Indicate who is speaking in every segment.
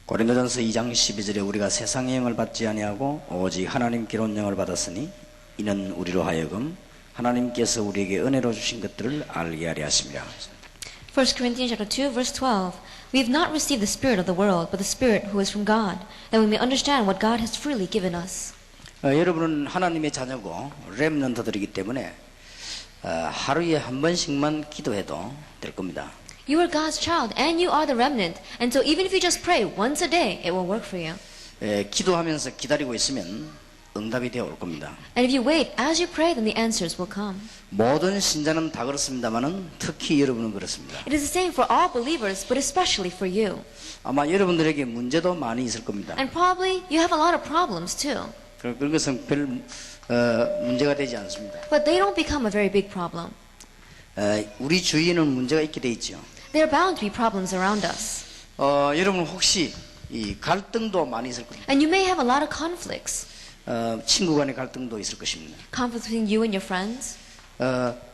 Speaker 1: 고린도전서 2장 12절에 우리가 세상의 영을 받지 아니하고 오직 하나님께로 온 영을 받았으니 이는 우리로 하여금 하나님께서 우리에게 은혜로 주신 것들을 알게 하려 하심이라.
Speaker 2: 1 Corinthians chapter 2 verse 12. We have not received the spirit of the world, but the Spirit who is from God, that we may understand what God has freely given us.
Speaker 1: 여러분은 하나님의 자녀고 렘넌트들이기 때문에 하루에 한 번씩만 기도해도 될 겁니다.
Speaker 2: You are God's child, and you are the remnant, and so even if you just pray once a day, it will work for you.
Speaker 1: 기도하면서 기다리고 있으면 응답이 되어 올 겁니다.
Speaker 2: And if you wait as you pray, then the answers will come.
Speaker 1: 모든 신자는 다 그렇습니다만은 특히 여러분은 그렇습니다.
Speaker 2: It is the same for all believers, but especially for you.
Speaker 1: 아마 여러분들에게 문제도 많이 있을 겁니다.
Speaker 2: And probably you have a lot of problems too.
Speaker 1: 그런 것은 별 문제가 되지 않습니다.
Speaker 2: But they don't become a very big problem.
Speaker 1: 우리 주위에는 문제가 있게 돼 있죠.
Speaker 2: There are bound to be problems around us.
Speaker 1: 여러분 혹시 이 갈등도 많이 있을 겁니다.
Speaker 2: And you may have a lot of conflicts.
Speaker 1: 친구 간의 갈등도 있을 것입니다.
Speaker 2: Conflicts between you and your friends.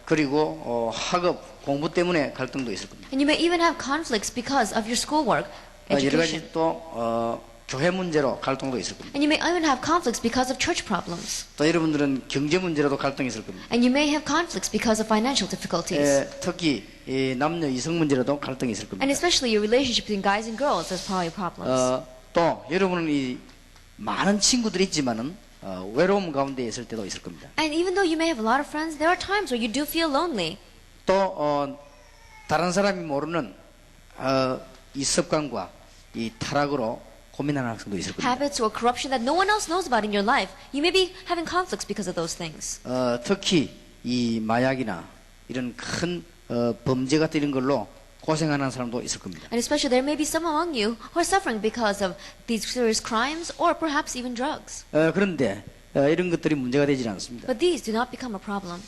Speaker 1: 그리고 학업, 공부 때문에 갈등도 있을 겁니다.
Speaker 2: And you may even have conflicts because of your schoolwork,
Speaker 1: 여러
Speaker 2: education.
Speaker 1: 가지 또 교회 문제로 갈등도 있을 겁니다.
Speaker 2: And you may even have conflicts because of church problems.
Speaker 1: 또 여러분들은 경제 문제로도 갈등이 있을 겁니다.
Speaker 2: And you may have conflicts because of financial difficulties.
Speaker 1: 특히 남녀 이성 문제로도 갈등이 있을 겁니다.
Speaker 2: And especially your relationship between guys and girls, there's probably problems.
Speaker 1: 또 여러분은 이 많은 친구들이 있지만은 외로움 가운데 있을 때도 있을 겁니다.
Speaker 2: And even though you may have a lot of friends, there are times where you do feel lonely.
Speaker 1: 또 다른 사람이 모르는 이 습관과 이 타락으로 고민하는 학생도 있을 겁니다.
Speaker 2: Habits or corruption that no one else knows about in your life. You may be having conflicts because of those things.
Speaker 1: 특히 이 마약이나 이런 큰 범죄 같은 이런 걸로 고생하는 사람도 있을 겁니다.
Speaker 2: And especially there may be some among you who are suffering because of these serious crimes or perhaps even drugs.
Speaker 1: 그런데 이런 것들이 문제가 되지 않습니다.
Speaker 2: But these do not become a problem.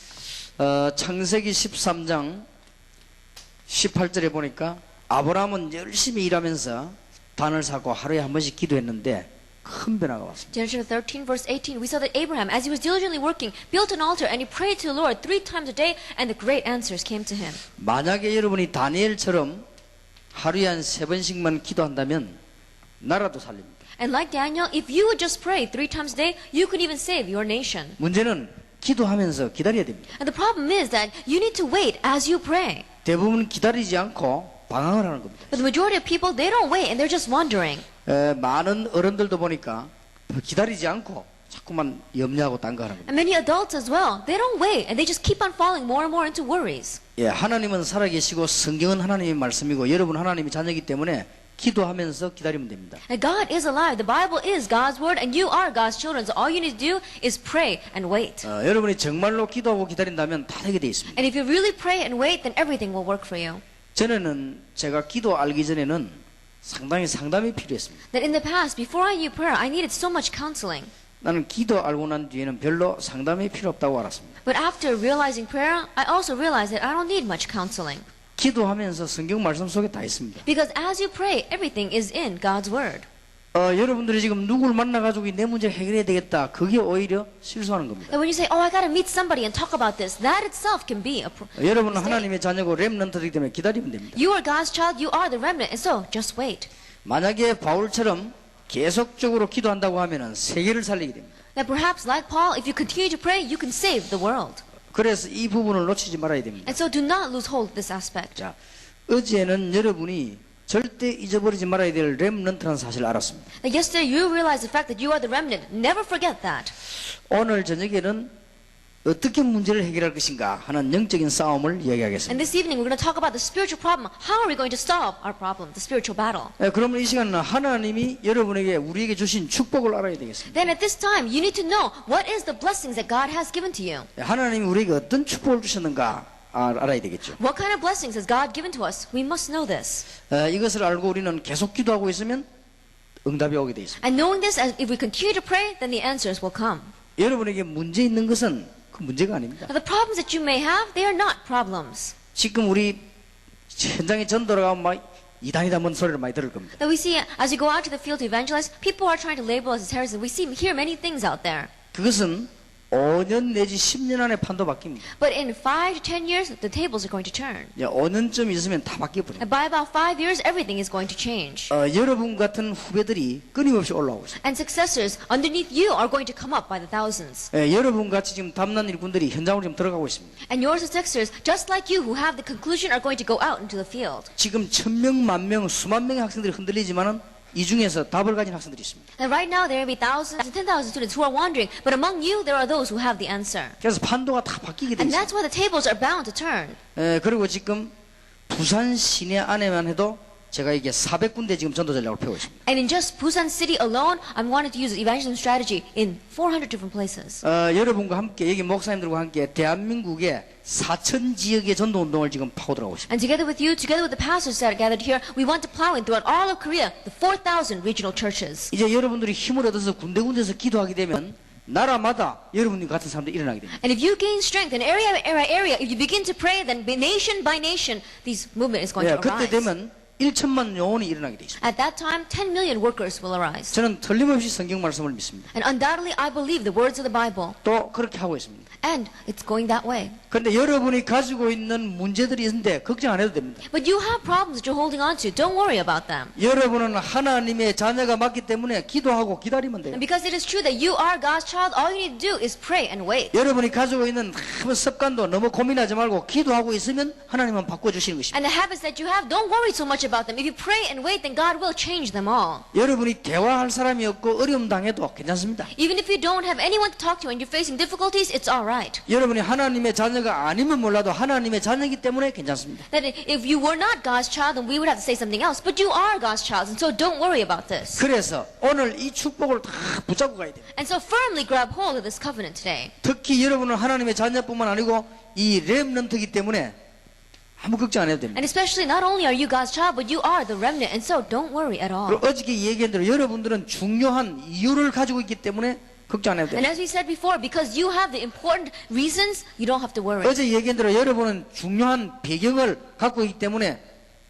Speaker 1: 창세기 13장 18절에 보니까 아브라함은 열심히 일하면서 단을 사고 하루에 한 번씩 기도했는데 큰 변화가 왔습니다.
Speaker 2: Genesis 13 verse 18, we saw that Abraham, as he was diligently working, built an altar and he prayed to the Lord 3 times a day, and the great answers came to him.
Speaker 1: 만약에 여러분이 다니엘처럼 하루에 한 3번씩만 기도한다면 나라도 살립니다.
Speaker 2: And like Daniel, if you would just pray 3 times a day, you could even save your nation.
Speaker 1: 문제는 기도하면서 기다려야 됩니다.
Speaker 2: And the problem is that you need to wait as you pray.
Speaker 1: 대부분 기다리지 않고 방황을 하는 겁니다.
Speaker 2: But the majority of people, they don't wait and they're just wandering.
Speaker 1: 많은 어른들도 보니까 기다리지 않고 자꾸만 염려하고 딴 거 하는 겁니다.
Speaker 2: And many adults as well, they don't wait and they just keep on falling more and more into worries.
Speaker 1: 하나님은 살아계시고 성경은 하나님의 말씀이고 여러분 하나님의 자녀이기 때문에 기도하면서 기다리면 됩니다.
Speaker 2: And God is alive. The Bible is God's word and you are God's children. So all you need to do is pray and wait.
Speaker 1: 여러분이 정말로 기도하고 기다린다면 다 되게 돼 있습니다.
Speaker 2: And if you really pray and wait, then everything will work for you.
Speaker 1: 전에는 제가 기도 알기 전에는 상당히 상담이 필요했습니다.
Speaker 2: That in the past, before I knew prayer, I needed so much counseling.
Speaker 1: 나는 기도 알고 난 뒤에는 별로 상담이 필요 없다고 알았습니다.
Speaker 2: But after realizing prayer, I also realized that I don't need much counseling.
Speaker 1: 기도하면서 성경 말씀 속에 다 있습니다.
Speaker 2: Because as you pray, everything is in God's word.
Speaker 1: 여러분들이 지금 누굴 만나가지고 내 문제 해결해야 되겠다. 그게 오히려 실수하는 겁니다.
Speaker 2: And when you say, oh, I got to meet somebody and talk about this, that itself can be a
Speaker 1: 여러분은
Speaker 2: mistake.
Speaker 1: 하나님의 자녀고 렘넌트이기 때문에 기다리면 됩니다.
Speaker 2: You are God's child, you are the remnant, and so just wait.
Speaker 1: 만약에 바울처럼 계속적으로 기도한다고 하면은 세계를 살리게 됩니다.
Speaker 2: That perhaps, like Paul, if you continue to pray, you can save the world.
Speaker 1: 그래서 이 부분을 놓치지 말아야 됩니다.
Speaker 2: And so do not lose hold of this aspect.
Speaker 1: 자, 어제는 여러분이 절대 잊어버리지 말아야 될 렘넌트라는 사실을 알았습니다.
Speaker 2: That yesterday you realized the fact that you are the remnant. Never forget that.
Speaker 1: 오늘 저녁에는 어떻게 문제를 해결할 것인가 하는 영적인 싸움을
Speaker 2: And
Speaker 1: 이야기하겠습니다.
Speaker 2: this evening we're going to talk about the spiritual problem. How are we going to solve our problem, the spiritual battle?
Speaker 1: 그러면 이 시간은 하나님이 여러분에게 우리에게 주신 축복을 알아야 되겠습니다.
Speaker 2: Then at this time you need to know what is the blessings that God has given to you.
Speaker 1: 하나님이 우리에게 어떤 축복을 주셨는가 알아야 되겠죠.
Speaker 2: What kind of blessings has God given to us? We must know this.
Speaker 1: 이것을 알고 우리는 계속 기도하고 있으면 응답이 오게 돼 있습니다.
Speaker 2: And knowing this, as if we continue to pray, then the answers will come.
Speaker 1: 여러분에게 문제 있는 것은 그 문제가 아닙니다.
Speaker 2: Now, the problems that you may have, they are not problems.
Speaker 1: 지금 우리 현장에 전도를 가면 막 이단이다 뭔 소리를 많이 들을 겁니다.
Speaker 2: That we see as we go out to the field to evangelize, people are trying to label us as heresies. We hear many things out there.
Speaker 1: 그것은 5년 내지 10년 안에 판도 바뀝니다.
Speaker 2: But in 5 to 10 years, the tables are going to turn.
Speaker 1: 5년쯤 있으면 다 바뀌어버립니다.
Speaker 2: And by about 5 years, everything is going to change.
Speaker 1: 여러분 같은 후배들이 끊임없이 올라오고 있습니다.
Speaker 2: And successors underneath you are going to come up by the thousands.
Speaker 1: 여러분 같이 지금 담난 일꾼들이 현장으로 지금 들어가고 있습니다.
Speaker 2: And your successors, just like you who have the conclusion, are going to go out into the field.
Speaker 1: 지금 1000명, 10,000명, 수만 명의 학생들이 흔들리지만은 이 중에서 답을 가진 학생들이 있습니다.
Speaker 2: And right now, there may be thousands and 10,000 students who are wandering, but among you, there are those who have the answer.
Speaker 1: 그래서 판도가 다 바뀌게 돼
Speaker 2: And
Speaker 1: 있습니다.
Speaker 2: that's why the tables are bound to turn.
Speaker 1: 그리고 지금 부산 시내 안에만 해도 제가 이게 400군데 지금 전도 전략을 펴고 있습니다.
Speaker 2: And in just Busan City alone, I'm wanting to use the evangelism strategy in 400 different places.
Speaker 1: 여러분과 함께 여기 목사님들과 함께 대한민국의 4천 지역의 전도 운동을 지금 파고들어가고 있습니다.
Speaker 2: And together with you, together with the pastors that are gathered here, we want to plow in throughout all of Korea, the 4,000 regional churches.
Speaker 1: 이제 여러분들이 힘을 얻어서 군데군데서 기도하게 되면 나라마다 여러분이 같은 사람들이 일어나게 됩니다.
Speaker 2: And if you gain strength in area by area, if you begin to pray, then nation by nation, this movement is going to
Speaker 1: 그때
Speaker 2: arise.
Speaker 1: 되면 1천만 영혼이 일어나게 돼 있습니다.
Speaker 2: At that time, 10 million workers will arise.
Speaker 1: 저는 틀림없이 성경 말씀을 믿습니다.
Speaker 2: And undoubtedly, I believe the words of the Bible.
Speaker 1: 또 그렇게 하고 있습니다.
Speaker 2: And it's going that way.
Speaker 1: 그런데 여러분이 가지고 있는 문제들이 있는데 걱정 안 해도 됩니다.
Speaker 2: But you have problems that you're holding on to. Don't worry about them.
Speaker 1: 여러분은 하나님의 자녀가 맞기 때문에 기도하고 기다리면 돼요.
Speaker 2: And because it is true that you are God's child, all you need to do is pray and wait.
Speaker 1: 여러분이 가지고 있는 아무 습관도 너무 고민하지 말고 기도하고 있으면 하나님은 바꿔주시는 것입니다.
Speaker 2: And the habits that you have, don't worry so much about them. If you pray and wait, then God will change them all.
Speaker 1: 여러분이 대화할 사람이 없고 어려움 당해도 괜찮습니다.
Speaker 2: Even if you don't have anyone to talk to and you're facing difficulties, it's all right.
Speaker 1: 여러분이 하나님의 자녀가 아니면 몰라도 하나님의 자녀이기 때문에 괜찮습니다.
Speaker 2: That if you were not God's child, then we would have to say something else. But you are God's child, and so don't worry about this.
Speaker 1: 그래서 오늘 이 축복을 다 붙잡고 가야 돼요.
Speaker 2: And so firmly grab hold of this covenant today.
Speaker 1: 특히 여러분은 하나님의 자녀뿐만 아니고 이 렘넌트이기 때문에 아무 걱정 안 해도 됩니다.
Speaker 2: And especially, not only are you God's child, but you are the remnant, and so don't worry at all.
Speaker 1: 그리고 어저께 얘기한 대로 여러분들은 중요한 이유를 가지고 있기 때문에 걱정 안 해도
Speaker 2: And
Speaker 1: 됩니다.
Speaker 2: as we said before, because you have the important reasons, you don't have to worry.
Speaker 1: 어제 얘기한 대로 여러분은 중요한 배경을 갖고 있기 때문에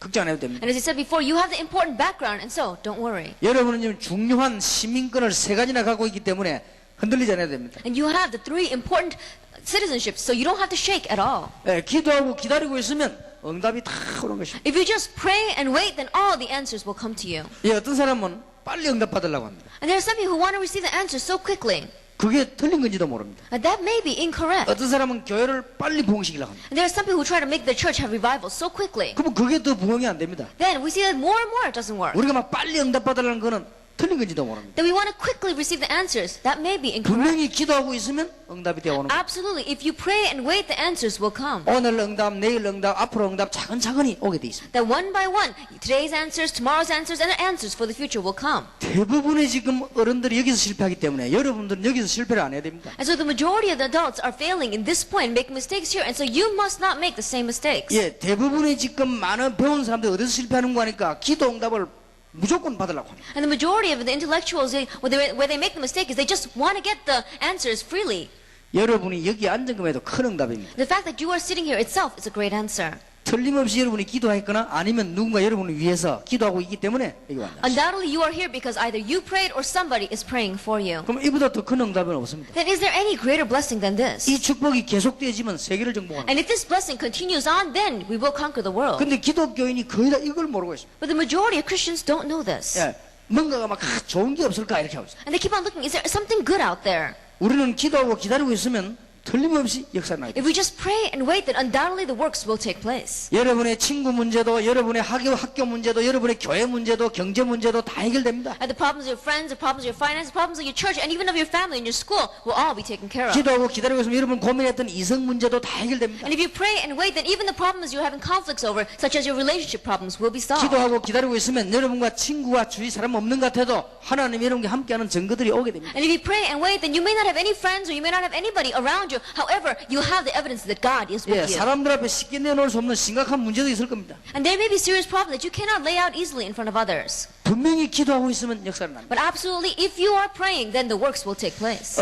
Speaker 1: 걱정 안 해도 됩니다.
Speaker 2: And as I said before, you have the important background, and so don't worry.
Speaker 1: 여러분은 지금 중요한 시민권을 3가지나 갖고 있기 때문에 흔들리지 않아야 됩니다.
Speaker 2: And you have the 3 important citizenships, so you don't have to shake at all.
Speaker 1: 기도하고 기다리고 있으면 응답이 다 오는 것입니다.
Speaker 2: If you just pray and wait, then all the answers will come to you.
Speaker 1: 어떤 사람은 빨리 응답 받으려고 합니다.
Speaker 2: And there are some people who want to receive the answers so quickly.
Speaker 1: 그게 틀린 건지도 모릅니다.
Speaker 2: And that may be incorrect.
Speaker 1: 어떤 사람은 교회를 빨리 부흥시키려고 합니다.
Speaker 2: And there are some people who try to make the church have revival so quickly.
Speaker 1: 그러면 그게 더 부흥이 안 됩니다.
Speaker 2: Then we see that more and more it doesn't work.
Speaker 1: 우리가 막 빨리 응답 받으려는 거는 틀린 건지도 모릅니다.
Speaker 2: That we want to quickly receive the answers. That may be incorrect.
Speaker 1: 분명히 기도하고 있으면 응답이 되어 오는 거예요.
Speaker 2: Absolutely. If you pray and wait, the answers will come.
Speaker 1: 오늘 응답, 내일 응답, 앞으로 응답 차근차근히 오게 돼 있습니다.
Speaker 2: That one by one, today's answers, tomorrow's answers, and the answers for the future will come.
Speaker 1: 대부분의 지금 어른들이 여기서 실패하기 때문에 여러분들은 여기서 실패를 안 해야 됩니다.
Speaker 2: And so the majority of the adults are failing in this point, making mistakes here, and so you must not make the same mistakes.
Speaker 1: 대부분의 지금 많은 배운 사람들이 어디서 실패하는 거 하니까 기도 응답을 무조건 받으려고 합니다.
Speaker 2: And the majority of the intellectuals, where they make the mistake is they just want to get the answers freely.
Speaker 1: 여러분이 여기 앉은 것에도 큰 응답입니다.
Speaker 2: The fact that you are sitting here itself is a great answer.
Speaker 1: 틀림없이 여러분이 기도했거나 아니면 누군가 여러분을 위해서 기도하고 있기 때문에 여기 왔습니다.
Speaker 2: Undoubtedly you are here because either you prayed or somebody is praying for you.
Speaker 1: 그럼 이보다 더 큰 응답은 없습니다.
Speaker 2: Then is there any greater blessing than this?
Speaker 1: 이 축복이 계속되어지면 세계를 정복하는
Speaker 2: And if this blessing continues on, then we will conquer the world.
Speaker 1: 근데 기독교인이 거의 다 이걸 모르고 있습니다.
Speaker 2: But the majority of Christians don't know this.
Speaker 1: 뭔가가 막 좋은 게 없을까 이렇게 하고 있어요.
Speaker 2: And they keep on looking, is there something good out there?
Speaker 1: 우리는 기도하고 기다리고 있으면 틀림없이 역사가 나게
Speaker 2: If we just pray and wait, then undoubtedly the works will take place.
Speaker 1: 여러분의 친구 문제도 여러분의 학교 문제도 여러분의 교회 문제도 경제 문제도 다 해결됩니다.
Speaker 2: And the problems of your friends, the problems of your finances, the problems of your church, and even of your family and your school will all be taken care of.
Speaker 1: 기도하고 기다리고 있으면 여러분 고민했던 이성 문제도 다 해결됩니다.
Speaker 2: And if you pray and wait, then even the problems you're having conflicts over, such as your relationship problems, will be solved.
Speaker 1: 기도하고 기다리고 있으면 여러분과 친구와 주위 사람 없는 것 같아도 하나님 여러분과 함께하는 증거들이 오게 됩니다.
Speaker 2: And if you pray and wait, then you may not have any friends or you may not have anybody around you. However, you have the evidence that God is with you.
Speaker 1: 사람들 앞에 쉽게 내놓을 수 없는 심각한 문제도 있을 겁니다.
Speaker 2: And there may be serious problems that you cannot lay out easily in front of others.
Speaker 1: 분명히 기도하고 있으면 역사가 납니다.
Speaker 2: But absolutely, if you are praying, then the works will take place.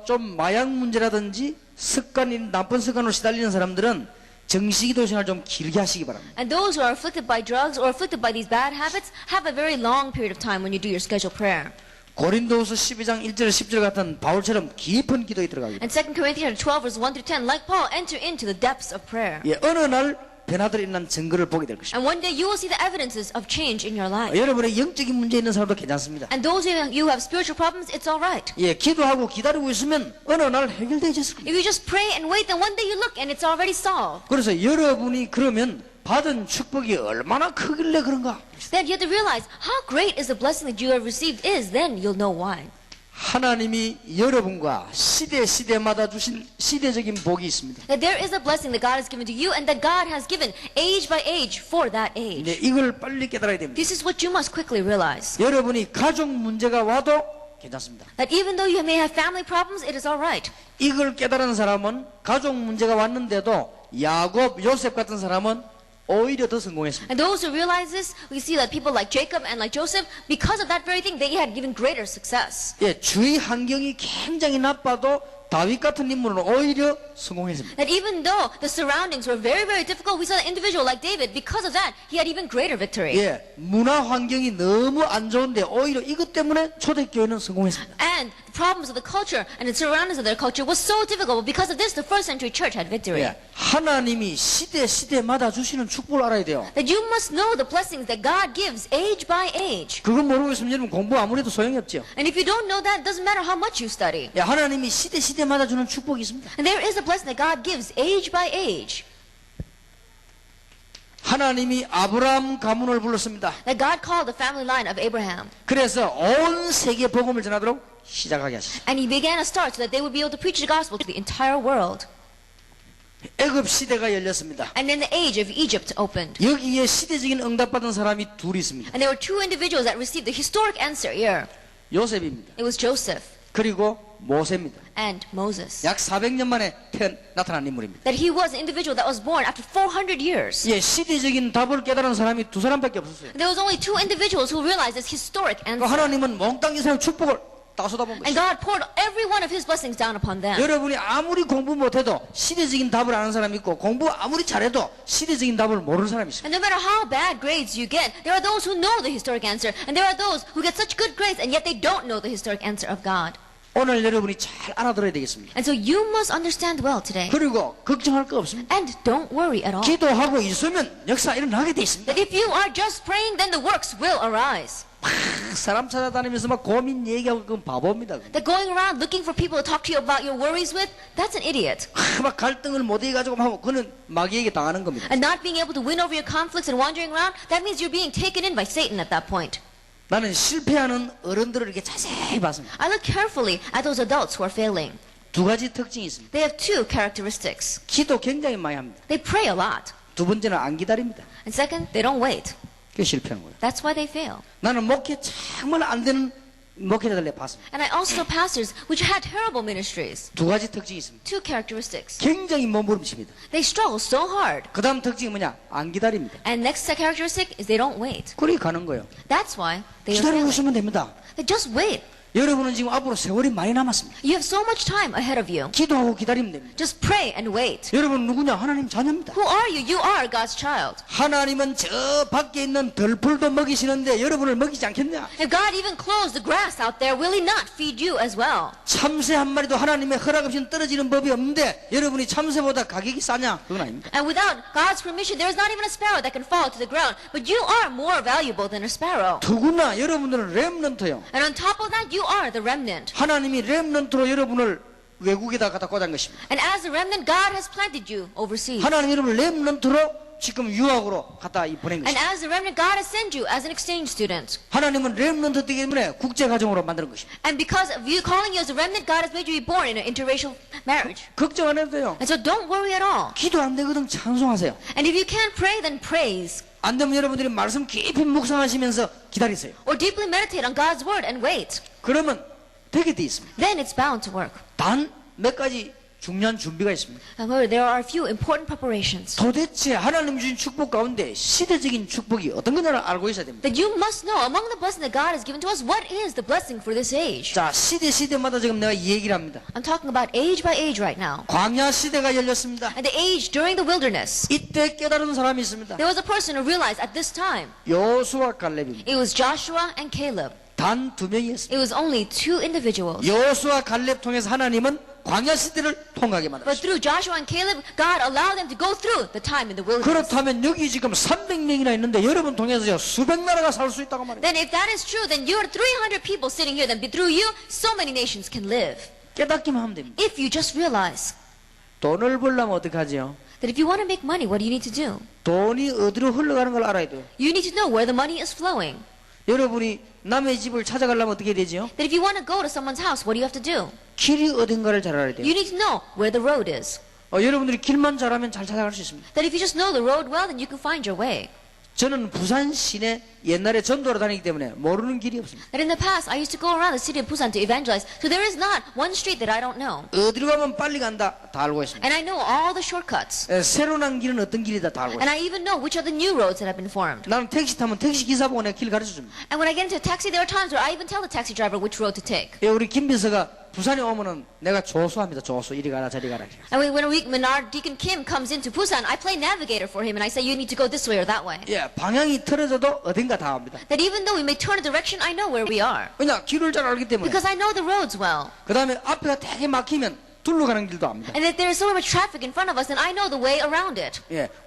Speaker 1: 좀 마약 문제라든지 습관인 나쁜 습관으로 시달리는 사람들은
Speaker 3: 정식이도 생활 좀 길게 하시기 바랍니다.
Speaker 2: And those who are afflicted by drugs or afflicted by these bad habits, have a very long period of time when you do your scheduled prayer.
Speaker 3: 고린도후서 12장 1절 10절 같은 바울처럼 깊은 기도에 들어가기.
Speaker 2: And 2 Corinthians 12 verse 1 through 10, like Paul, enter into the depths of prayer.
Speaker 3: 예, 어느 날 변화들이 있는 증거를 보게 될 것입니다.
Speaker 2: And one day you will see the evidences of change in your life.
Speaker 3: 여러분의 영적인 문제 있는 사람도 괜찮습니다.
Speaker 2: And those of you who have spiritual problems, it's all right.
Speaker 3: 예, 기도하고 기다리고 있으면 어느 날 해결되어질 겁니다.
Speaker 2: If you just pray and wait, then one day you look and it's already solved.
Speaker 3: 그래서 여러분이 그러면 받은 축복이 얼마나 크길래 그런가?
Speaker 2: Then you have to realize how great is the blessing that you have received is, then you'll know why.
Speaker 3: 하나님이 여러분과 시대마다 주신 시대적인 복이 있습니다.
Speaker 2: That there is a blessing that God has given to you and that God has given age by age for that age.
Speaker 3: 네, 이걸 빨리 깨달아야 됩니다.
Speaker 2: This is what you must quickly realize.
Speaker 3: 여러분이 가족 문제가 와도 괜찮습니다.
Speaker 2: That even though you may have family problems, it is all right.
Speaker 3: 이걸 깨달은 사람은 가족 문제가 왔는데도 야곱, 요셉 같은 사람은 오히려 더 성공했습니다.
Speaker 2: And those who realize this, we see that people like Jacob and like Joseph, because of that very thing, they had even greater success.
Speaker 3: 예, 주위 환경이 굉장히 나빠도 다윗 같은 인물은 오히려 성공했습니다.
Speaker 2: That even though the surroundings were very, very difficult, we saw an individual like David, because of that, he had even greater victory.
Speaker 3: 예, 문화 환경이 너무 안 좋은데 오히려 이것 때문에 초대교회는 성공했습니다.
Speaker 2: And the problems of the culture and the surroundings of their culture was so difficult, but because of this, the first century church had victory.
Speaker 3: 예, 하나님이 시대마다 주시는 축복을 알아야 돼요.
Speaker 2: That you must know the blessings that God gives age by age.
Speaker 3: 그걸 모르고 있으면 여러분 공부 아무리 해도 소용이 없죠.
Speaker 2: And if you don't know that, it doesn't matter how much you study.
Speaker 3: 예, 하나님이 시대마다 주는 축복이 있습니다.
Speaker 2: And there is a blessing that God gives age by age.
Speaker 3: 하나님이 아브라함 가문을 불렀습니다.
Speaker 2: That God called the family line of Abraham.
Speaker 3: 그래서 온 세계 복음을 전하도록 시작하게 하셨습니다.
Speaker 2: And he began a start so that they would be able to preach the gospel to the entire world.
Speaker 3: 애굽 시대가 열렸습니다.
Speaker 2: And then the age of Egypt opened.
Speaker 3: 여기에 시대적인 응답받은 사람이 둘이 있습니다.
Speaker 2: And there were two individuals that received the historic answer here.
Speaker 3: 요셉입니다.
Speaker 2: It was Joseph
Speaker 3: 그리고 모세입니다.
Speaker 2: and Moses.
Speaker 3: 약 400년 만에 나타난 인물입니다.
Speaker 2: That he was an individual that was born after 400 years.
Speaker 3: 예, 시대적인 답을 깨달은 사람이 두 사람밖에 없었어요.
Speaker 2: There was only two individuals who realized this historic answer.
Speaker 3: 하나님은 몽땅 이 사람 축복을 다 쏟아본
Speaker 2: And
Speaker 3: 것이죠.
Speaker 2: God poured every one of his blessings down upon them.
Speaker 3: 여러분이 아무리 공부 못해도 시대적인 답을 아는 사람이 있고 공부 아무리 잘해도 시대적인 답을 모르는 사람이 있습니다.
Speaker 2: And no matter how bad grades you get, there are those who know the historic answer, and there are those who get such good grades, and yet they don't know the historic answer of God.
Speaker 3: 오늘 여러분이 잘 알아들어야 되겠습니다.
Speaker 2: And so you must understand well today.
Speaker 3: 그리고 걱정할 거 없습니다.
Speaker 2: And don't worry at all.
Speaker 3: 기도하고 있으면 역사 일어나게 돼 있습니다.
Speaker 2: That if you are just praying, then the works will arise.
Speaker 3: 사람 찾아다니면서 막 고민 얘기하고 그건 바보입니다.
Speaker 2: That going around looking for people to talk to you about your worries with, that's an idiot.
Speaker 3: 막 갈등을 못 이겨가지고 하고 그는 마귀에게 당하는 겁니다.
Speaker 2: And not being able to win over your conflicts and wandering around, that means you're being taken in by Satan at that point.
Speaker 3: 나는 실패하는 어른들을 이렇게 자세히 봤습니다.
Speaker 2: I look carefully at those adults who are failing.
Speaker 3: 두 가지 특징이 있습니다.
Speaker 2: They have two characteristics.
Speaker 3: 기도 굉장히 많이 합니다.
Speaker 2: They pray a lot.
Speaker 3: 두 번째는 안 기다립니다.
Speaker 2: And second, they don't wait.
Speaker 3: 그게 실패하는 거예요.
Speaker 2: That's why they fail.
Speaker 3: 나는 목회 정말 안 되는 목회자들 내가 봤습니다.
Speaker 2: And I also know pastors which had terrible ministries.
Speaker 3: 두 가지 특징이 있습니다.
Speaker 2: Two characteristics.
Speaker 3: 굉장히 몸부림칩니다.
Speaker 2: They struggle so hard.
Speaker 3: 그 다음 특징이 뭐냐? 안 기다립니다.
Speaker 2: And next characteristic is they don't wait.
Speaker 3: 그렇게 가는 거예요.
Speaker 2: That's why they are
Speaker 3: 기다리고
Speaker 2: failing.
Speaker 3: 있으면 됩니다.
Speaker 2: They just wait.
Speaker 3: 여러분은 지금 앞으로 세월이 많이 남았습니다.
Speaker 2: You have so much time ahead of you.
Speaker 3: 기도하고 기다리면 됩니다.
Speaker 2: Just pray and wait.
Speaker 3: 여러분 누구냐? 하나님 자녀입니다.
Speaker 2: Who are you? You are God's child.
Speaker 3: 하나님은 저 밖에 있는 들풀도 먹이시는데 여러분을 먹이지 않겠냐?
Speaker 2: If God even clothes the grass out there, will He not feed you as well?
Speaker 3: 참새 한 마리도 하나님의 허락 없이는 떨어지는 법이 없는데 여러분이 참새보다 가격이 싸냐? 그건 아닙니다.
Speaker 2: And without God's permission, there is not even a sparrow that can fall to the ground. But you are more valuable than a sparrow.
Speaker 3: 더구나 여러분들은 렘넌트요.
Speaker 2: And on top of that, you are the remnant.
Speaker 3: 하나님이 렘넌트로 여러분을 외국에다 갖다 꽂은 것입니다.
Speaker 2: And as a remnant, God has planted you overseas.
Speaker 3: 하나님 여러분을 렘넌트로 지금 유학으로 갖다 보낸
Speaker 2: And
Speaker 3: 것입니다.
Speaker 2: as a remnant, God has sent you as an exchange student.
Speaker 3: 하나님은 렘넌트 때문에 국제가정으로 만드는 것입니다.
Speaker 2: And because of you calling you as a remnant, God has made you be born in an interracial marriage.
Speaker 3: 걱정 안 해도 돼요.
Speaker 2: And so don't worry at all.
Speaker 3: 기도 안 되거든 찬송하세요.
Speaker 2: And if you can't pray, then praise.
Speaker 3: 안 되면 여러분들이 말씀 깊이 묵상하시면서 기다리세요.
Speaker 2: Or deeply meditate on God's word and wait.
Speaker 3: 그러면 되게 돼 있습니다.
Speaker 2: Then it's bound to work.
Speaker 3: 단 몇 가지 중요한 준비가 있습니다.
Speaker 2: However, there are a few important preparations
Speaker 3: 도대체 하나님 주신 축복 가운데 시대적인 축복이 어떤 거냐를 알고 있어야 됩니다.
Speaker 2: that you must know. Among the blessings that God has given to us, what is the blessing for this age?
Speaker 3: 자, 시대마다 지금 내가 이 얘기를 합니다.
Speaker 2: I'm talking about age by age right now.
Speaker 3: 광야 시대가 열렸습니다.
Speaker 2: And the age during the wilderness,
Speaker 3: 이때 깨달은 사람이 있습니다.
Speaker 2: there was a person who realized at this time
Speaker 3: 여호수아 갈렙입니다.
Speaker 2: it was Joshua and Caleb.
Speaker 3: 단 두 명이었습니다.
Speaker 2: It was only two individuals.
Speaker 3: 여호수아 갈렙 통해서 하나님은 광야 시대를 통하게
Speaker 2: But
Speaker 3: 만들었습니다.
Speaker 2: through Joshua and Caleb, God allowed them to go through the time in the wilderness.
Speaker 3: 그렇다면 여기 지금 300명이나 있는데 여러분 통해서요 수백 나라가 살 수 있다고 말이에요.
Speaker 2: Then if that is true, then you're 300 people sitting here. Then through you, so many nations can live.
Speaker 3: 깨닫기만 하면 됩니다.
Speaker 2: If you just realize
Speaker 3: 돈을 벌려면 어떻게 하죠?
Speaker 2: that if you want to make money, what do you need to do?
Speaker 3: 돈이 어디로 흘러가는 걸 알아야 돼요.
Speaker 2: You need to know where the money is flowing.
Speaker 3: 여러분이 남의 집을 찾아가려면 어떻게 되죠?
Speaker 2: That if you want to go to someone's house, what do you have to do?
Speaker 3: 길이 어딘가를 잘 알아야 돼요.
Speaker 2: You need to know where the road is.
Speaker 3: 여러분들이 길만 잘하면 잘 찾아갈 수 있습니다.
Speaker 2: That if you just know the road well, then you can find your way.
Speaker 3: 저는 부산 시내 옛날에 전도하러 다니기 때문에 모르는 길이 없습니다.
Speaker 2: That in the past, I used to go around the city of Busan to evangelize. So there is not one street that I don't know.
Speaker 3: 어디로 가면 빨리 간다 다 알고 있습니다.
Speaker 2: And I know all the shortcuts.
Speaker 3: 새로 난 길은 어떤 길이다 다 알고
Speaker 2: And
Speaker 3: 있습니다.
Speaker 2: I even know which are the new roads that have been formed.
Speaker 3: 나는 택시 타면 택시 기사 보고 내가 길 가르쳐 줍니다.
Speaker 2: And when I get into a taxi, there are times where I even tell the taxi driver which road to take.
Speaker 3: 우리 김 비서가 부산에 오면은 내가 조수합니다. 조수 이리 가라 저리 가라.
Speaker 2: And when our deacon Kim comes into Busan, I play navigator for him and I say, you need to go this way or that way.
Speaker 3: 방향이 틀어져도 어딘가 다 압니다.
Speaker 2: That even though we may turn a direction, I know where we are.
Speaker 3: 왜냐 길을 잘 알기 때문에.
Speaker 2: Because I know the roads well.
Speaker 3: 그 다음에 앞에가 되게 막히면 둘러 가는 길도 압니다.
Speaker 2: And if there is so much traffic in front of us, then I know the way around it.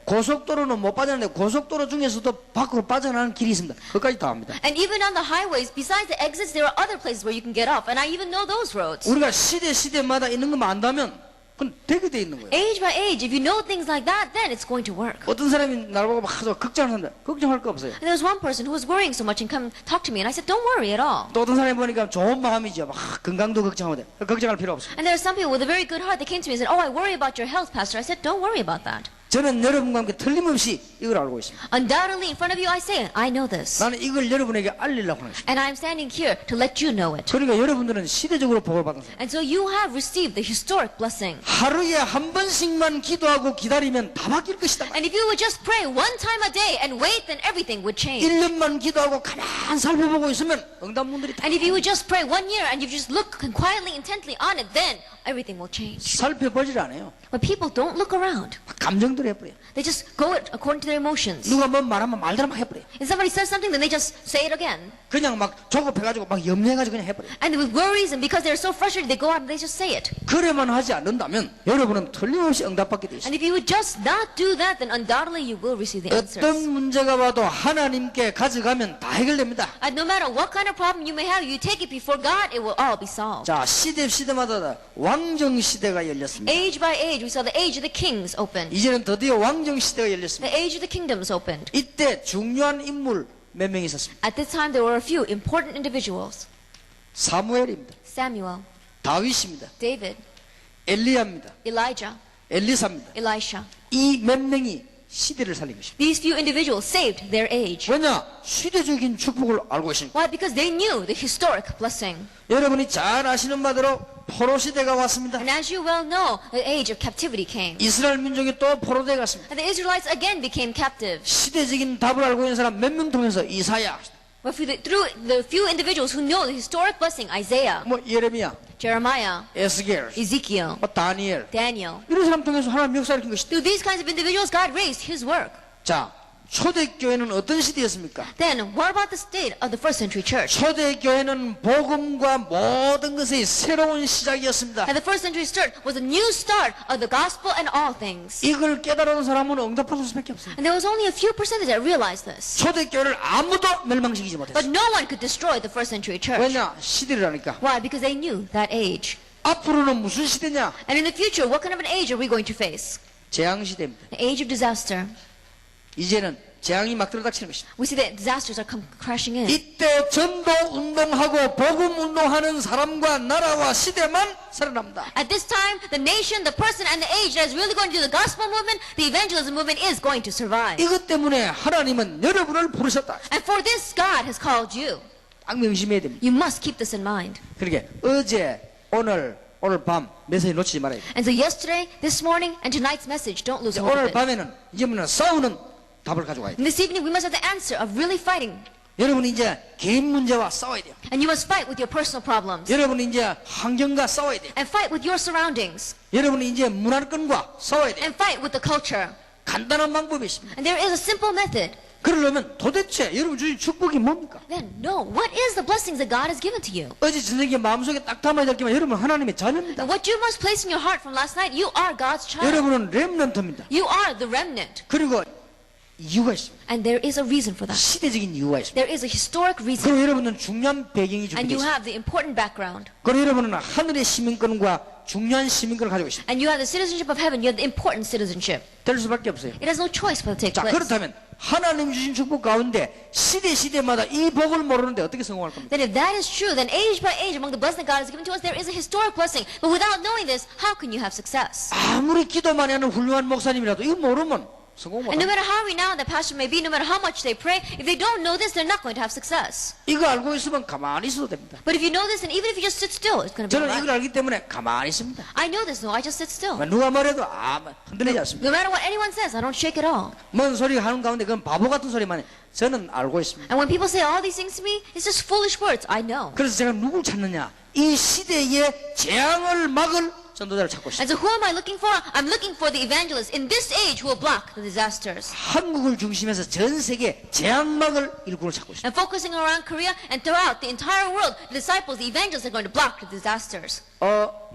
Speaker 3: 고속도로는 못 빠져나는데 고속도로 중에서도 밖으로 빠져나가는 길이 있습니다. 그것까지 다 압니다.
Speaker 2: And even on the highways, besides the exits, there are other places where you can get off. And I even know those roads.
Speaker 3: 우리가 시대마다 있는 것만 안다면 그건 되게 돼 있는 거예요.
Speaker 2: Age by age, if you know things like that, then it's going to work.
Speaker 3: 어떤 사람이 날 보고 막 걱정을 한다. 걱정할 거 없어요.
Speaker 2: And there was one person who was worrying so much and come talk to me. And I said, don't worry at all.
Speaker 3: 또 어떤 사람이 보니까 좋은 마음이죠. 막 건강도 걱정하고 걱정할 필요 없어요.
Speaker 2: And there are some people with a very good heart that came to me and said, oh, I worry about your health, Pastor. I said, don't worry about that.
Speaker 3: 저는 여러분과 함께 틀림없이 이걸 알고 있습니다.
Speaker 2: Undoubtedly, in front of you, I say, I know this.
Speaker 3: 나는 이걸 여러분에게 알리려고 하는 것입니다.
Speaker 2: And I'm standing here to let you know it.
Speaker 3: 그러니까 여러분들은 시대적으로 복을 받은 사람.
Speaker 2: And so you have received the historic blessing.
Speaker 3: 하루에 한 번씩만 기도하고 기다리면 다 바뀔 것이다.
Speaker 2: And if you would just pray one time a day and wait, then everything would change.
Speaker 3: 1년만 기도하고 가만 살펴보고 있으면 응답문들이 다
Speaker 2: And if you would just pray 1 year and you just look quietly, intently on it, then everything will change.
Speaker 3: 살펴보질 않아요.
Speaker 2: But people don't look around.
Speaker 3: 막 감정대로 해버려요.
Speaker 2: They just go it according to their emotions.
Speaker 3: 누가 뭐 말하면 말대로 막 해버려요.
Speaker 2: If somebody says something, then they just say it again.
Speaker 3: 그냥 막 조급해가지고 막 염려해가지고 그냥 해버려요.
Speaker 2: And with worries and because they're so frustrated, they go out and they just say it.
Speaker 3: 그래만 하지 않는다면 여러분은 틀림없이 응답받게 돼 있어요.
Speaker 2: And if you would just not do that, then undoubtedly you will receive the answers.
Speaker 3: 어떤 문제가 와도 하나님께 가져가면 다 해결됩니다.
Speaker 2: And no matter what kind of problem you may have, you take it before God, it will all be solved.
Speaker 3: 자, 시대마다 왕정 시대가 열렸습니다.
Speaker 2: Age by age, we saw the age of the kings open.
Speaker 3: 이제는 드디어 왕정 시대가 열렸습니다.
Speaker 2: The age of the kingdoms opened.
Speaker 3: 이때 중요한 인물 몇 명 있었습니다.
Speaker 2: At this time, there were a few important individuals.
Speaker 3: 사무엘입니다.
Speaker 2: Samuel,
Speaker 3: 다윗입니다.
Speaker 2: David,
Speaker 3: 엘리야입니다.
Speaker 2: Elijah,
Speaker 3: 엘리사입니다.
Speaker 2: Elisha.
Speaker 3: 이 몇 명이 시대를 살린 것입니다.
Speaker 2: These few individuals saved their age.
Speaker 3: 왜냐? 시대적인 축복을 알고 있으니까.
Speaker 2: Why? Because they knew the historic blessing.
Speaker 3: 여러분이 잘 아시는 바대로 포로 시대가 왔습니다.
Speaker 2: And as you well know, the age of captivity came.
Speaker 3: 이스라엘 민족이 또 포로되어 갔습니다.
Speaker 2: And the Israelites again became captive.
Speaker 3: 시대적인 답을 알고 있는 사람 몇 명 통해서 이사야,
Speaker 2: But through the few individuals who know the historic blessing, Isaiah,
Speaker 3: 뭐 예레미야,
Speaker 2: Jeremiah,
Speaker 3: 에스겔,
Speaker 2: Ezekiel,
Speaker 3: 뭐 다니엘
Speaker 2: Daniel.
Speaker 3: 이런 사람 통해서 하나님 역사를 킨 것이다.
Speaker 2: Through these kinds of individuals, God raised His work.
Speaker 3: 자, 초대교회는 어떤 시대였습니까?
Speaker 2: Then, what about the state of the first century church?
Speaker 3: 초대교회는 복음과 모든 것의 새로운 시작이었습니다.
Speaker 2: And the first century church was a new start of the gospel and all things.
Speaker 3: 이걸 깨달은 사람은 응답받을 수밖에 없습니다.
Speaker 2: And there was only a few percentage that realized this.
Speaker 3: 초대교회를 아무도 멸망시키지
Speaker 2: But
Speaker 3: 못했어요.
Speaker 2: no one could destroy the first century church.
Speaker 3: 왜냐? 시대를 아니까.
Speaker 2: Why? Because they knew that age.
Speaker 3: 앞으로는 무슨 시대냐?
Speaker 2: And in the future, what kind of an age are we going to face?
Speaker 3: 재앙시대입니다.
Speaker 2: The age of disaster.
Speaker 3: 이제는 재앙이 막 들어닥치는 것입니다.
Speaker 2: We see that disasters are come crashing in.
Speaker 3: 이때 전도 운동하고 복음 운동하는 사람과 나라와 시대만 살아납니다.
Speaker 2: At this time, the nation, the person, and the age that is really going to do the gospel movement, the evangelism movement is going to survive.
Speaker 3: 이것 때문에 하나님은 여러분을 부르셨다.
Speaker 2: And for this, God has called you.
Speaker 3: 딱 명심해야 됩니다.
Speaker 2: You must keep this in mind.
Speaker 3: 그러게 어제, 오늘, 오늘 밤 메시지 놓치지 말아야 돼요.
Speaker 2: And so yesterday, this morning, and tonight's message, don't lose hold
Speaker 3: 오늘
Speaker 2: of it.
Speaker 3: 밤에는 이제부터는 싸우는 답을 가져와야 돼요.
Speaker 2: And this evening, we must have the answer of really fighting.
Speaker 3: 여러분이 이제 개인 문제와 싸워야 돼요.
Speaker 2: And you must fight with your personal problems.
Speaker 3: 여러분이 이제 환경과 싸워야 돼요.
Speaker 2: And fight with your surroundings.
Speaker 3: 여러분이 이제 문화권과 싸워야 돼요.
Speaker 2: And fight with the culture.
Speaker 3: 간단한 방법이 있습니다.
Speaker 2: And there is a simple method.
Speaker 3: 그러려면 도대체 여러분 주신 축복이 뭡니까?
Speaker 2: Then know what is the blessings that God has given to you.
Speaker 3: 어제 저녁에 마음속에 딱 담아야 될 게만 여러분 하나님의 자녀입니다.
Speaker 2: And what you must place in your heart from last night, you are God's child.
Speaker 3: 여러분은 렘넌트입니다.
Speaker 2: You are the remnant.
Speaker 3: 그리고 이유가 있습니다.
Speaker 2: And there is a reason for that.
Speaker 3: 시대적인 이유가 있습니다.
Speaker 2: There is a historic reason.
Speaker 3: 그리고 여러분은 중요한 배경이
Speaker 2: And
Speaker 3: 준비되어
Speaker 2: you
Speaker 3: 있습니다.
Speaker 2: have the important background.
Speaker 3: 그리고 여러분은 하늘의 시민권과 중요한 시민권을 가지고 있습니다.
Speaker 2: And you have the citizenship of heaven. You have the important citizenship.
Speaker 3: 될 수밖에 없어요.
Speaker 2: It has no choice but to take
Speaker 3: 자,
Speaker 2: place.
Speaker 3: 그렇다면 하나님 주신 축복 가운데 시대마다 이 복을 모르는데 어떻게 성공할 겁니까?
Speaker 2: Then if that is true, then age by age among the blessing that God has given to us, there is a historic blessing. But without knowing this, how can you have success?
Speaker 3: 아무리 기도 많이 하는 훌륭한 목사님이라도 이거 모르면 성공
Speaker 2: And no
Speaker 3: 못합니다.
Speaker 2: matter how renowned that pastor may be, no matter how much they pray, if they don't know this, they're not going to have success.
Speaker 3: 이거 알고 있으면 가만히 있어도 됩니다.
Speaker 2: But if you know this, and even if you just sit still, it's going to be
Speaker 3: 저는
Speaker 2: all
Speaker 3: 이걸
Speaker 2: right.
Speaker 3: 알기 때문에 가만히 있습니다.
Speaker 2: I know this, no, I just sit still.
Speaker 3: 누가 말해도 흔들리지 않습니다.
Speaker 2: No matter what anyone says, I don't shake at all.
Speaker 3: 뭔 소리가 하는 가운데 그건 바보 같은 소리만 해. 저는 알고 있습니다.
Speaker 2: And when people say all these things to me, it's just foolish words. I know.
Speaker 3: 그래서 제가 누굴 찾느냐? 이 시대의 재앙을 막을 전도자를 찾고 있습니다.
Speaker 2: And so who am I looking for? I'm looking for the evangelists in this age who will block the disasters.
Speaker 3: 한국을 중심해서 전 세계 재앙 막을 일꾼을 찾고 있습니다.
Speaker 2: And focusing around Korea and throughout the entire world, the disciples, the evangelists are going to block the disasters.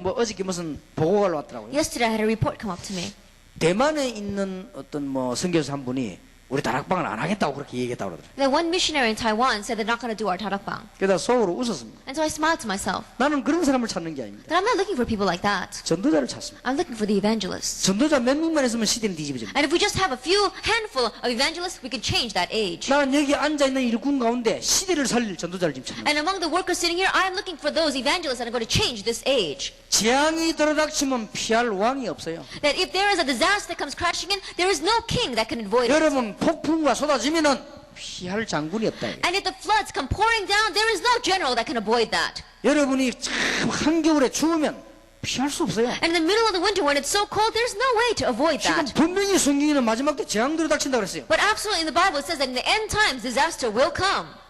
Speaker 3: 어저께 무슨 보고가 왔더라고요.
Speaker 2: Yesterday I had a report come up to me.
Speaker 3: 대만에 있는 어떤 선교사 한 분이 우리 다락방을 안 하겠다고 그렇게 얘기했다고 그러더라고요.
Speaker 2: Then one missionary in Taiwan said they're not going to do our tarakbang.
Speaker 3: 그래서 속으로 웃었습니다.
Speaker 2: And so I smiled to myself.
Speaker 3: 나는 그런 사람을 찾는 게 아닙니다.
Speaker 2: But I'm not looking for people like that.
Speaker 3: 전도자를 찾습니다.
Speaker 2: I'm looking for the evangelists.
Speaker 3: 전도자 몇 명만 있으면 시대는 뒤집어집니다.
Speaker 2: And if we just have a few handful of evangelists, we can change that age.
Speaker 3: 나는 여기 앉아있는 일꾼 가운데 시대를 살릴 전도자를 지금 찾는 거예요.
Speaker 2: And among the workers sitting here, I am looking for those evangelists that are going to change this age.
Speaker 3: 재앙이 들어닥치면 피할 왕이 없어요.
Speaker 2: That if there is a disaster that comes crashing in, there is no king that can avoid it.
Speaker 3: 여러분 폭풍과 쏟아지면은 피할 장군이 없다. 이거예요.
Speaker 2: And if the floods come pouring down, there is no general that can avoid that.
Speaker 3: 여러분이 참 한겨울에 추우면 피할 수 없어요.
Speaker 2: And in the middle of the winter when it's so cold, there's no way to avoid
Speaker 3: 지금
Speaker 2: that.
Speaker 3: 분명히 성경에는 마지막 때 재앙 들어닥친다고 그랬어요.
Speaker 2: But absolutely in the Bible it says that in the end times, disaster will come.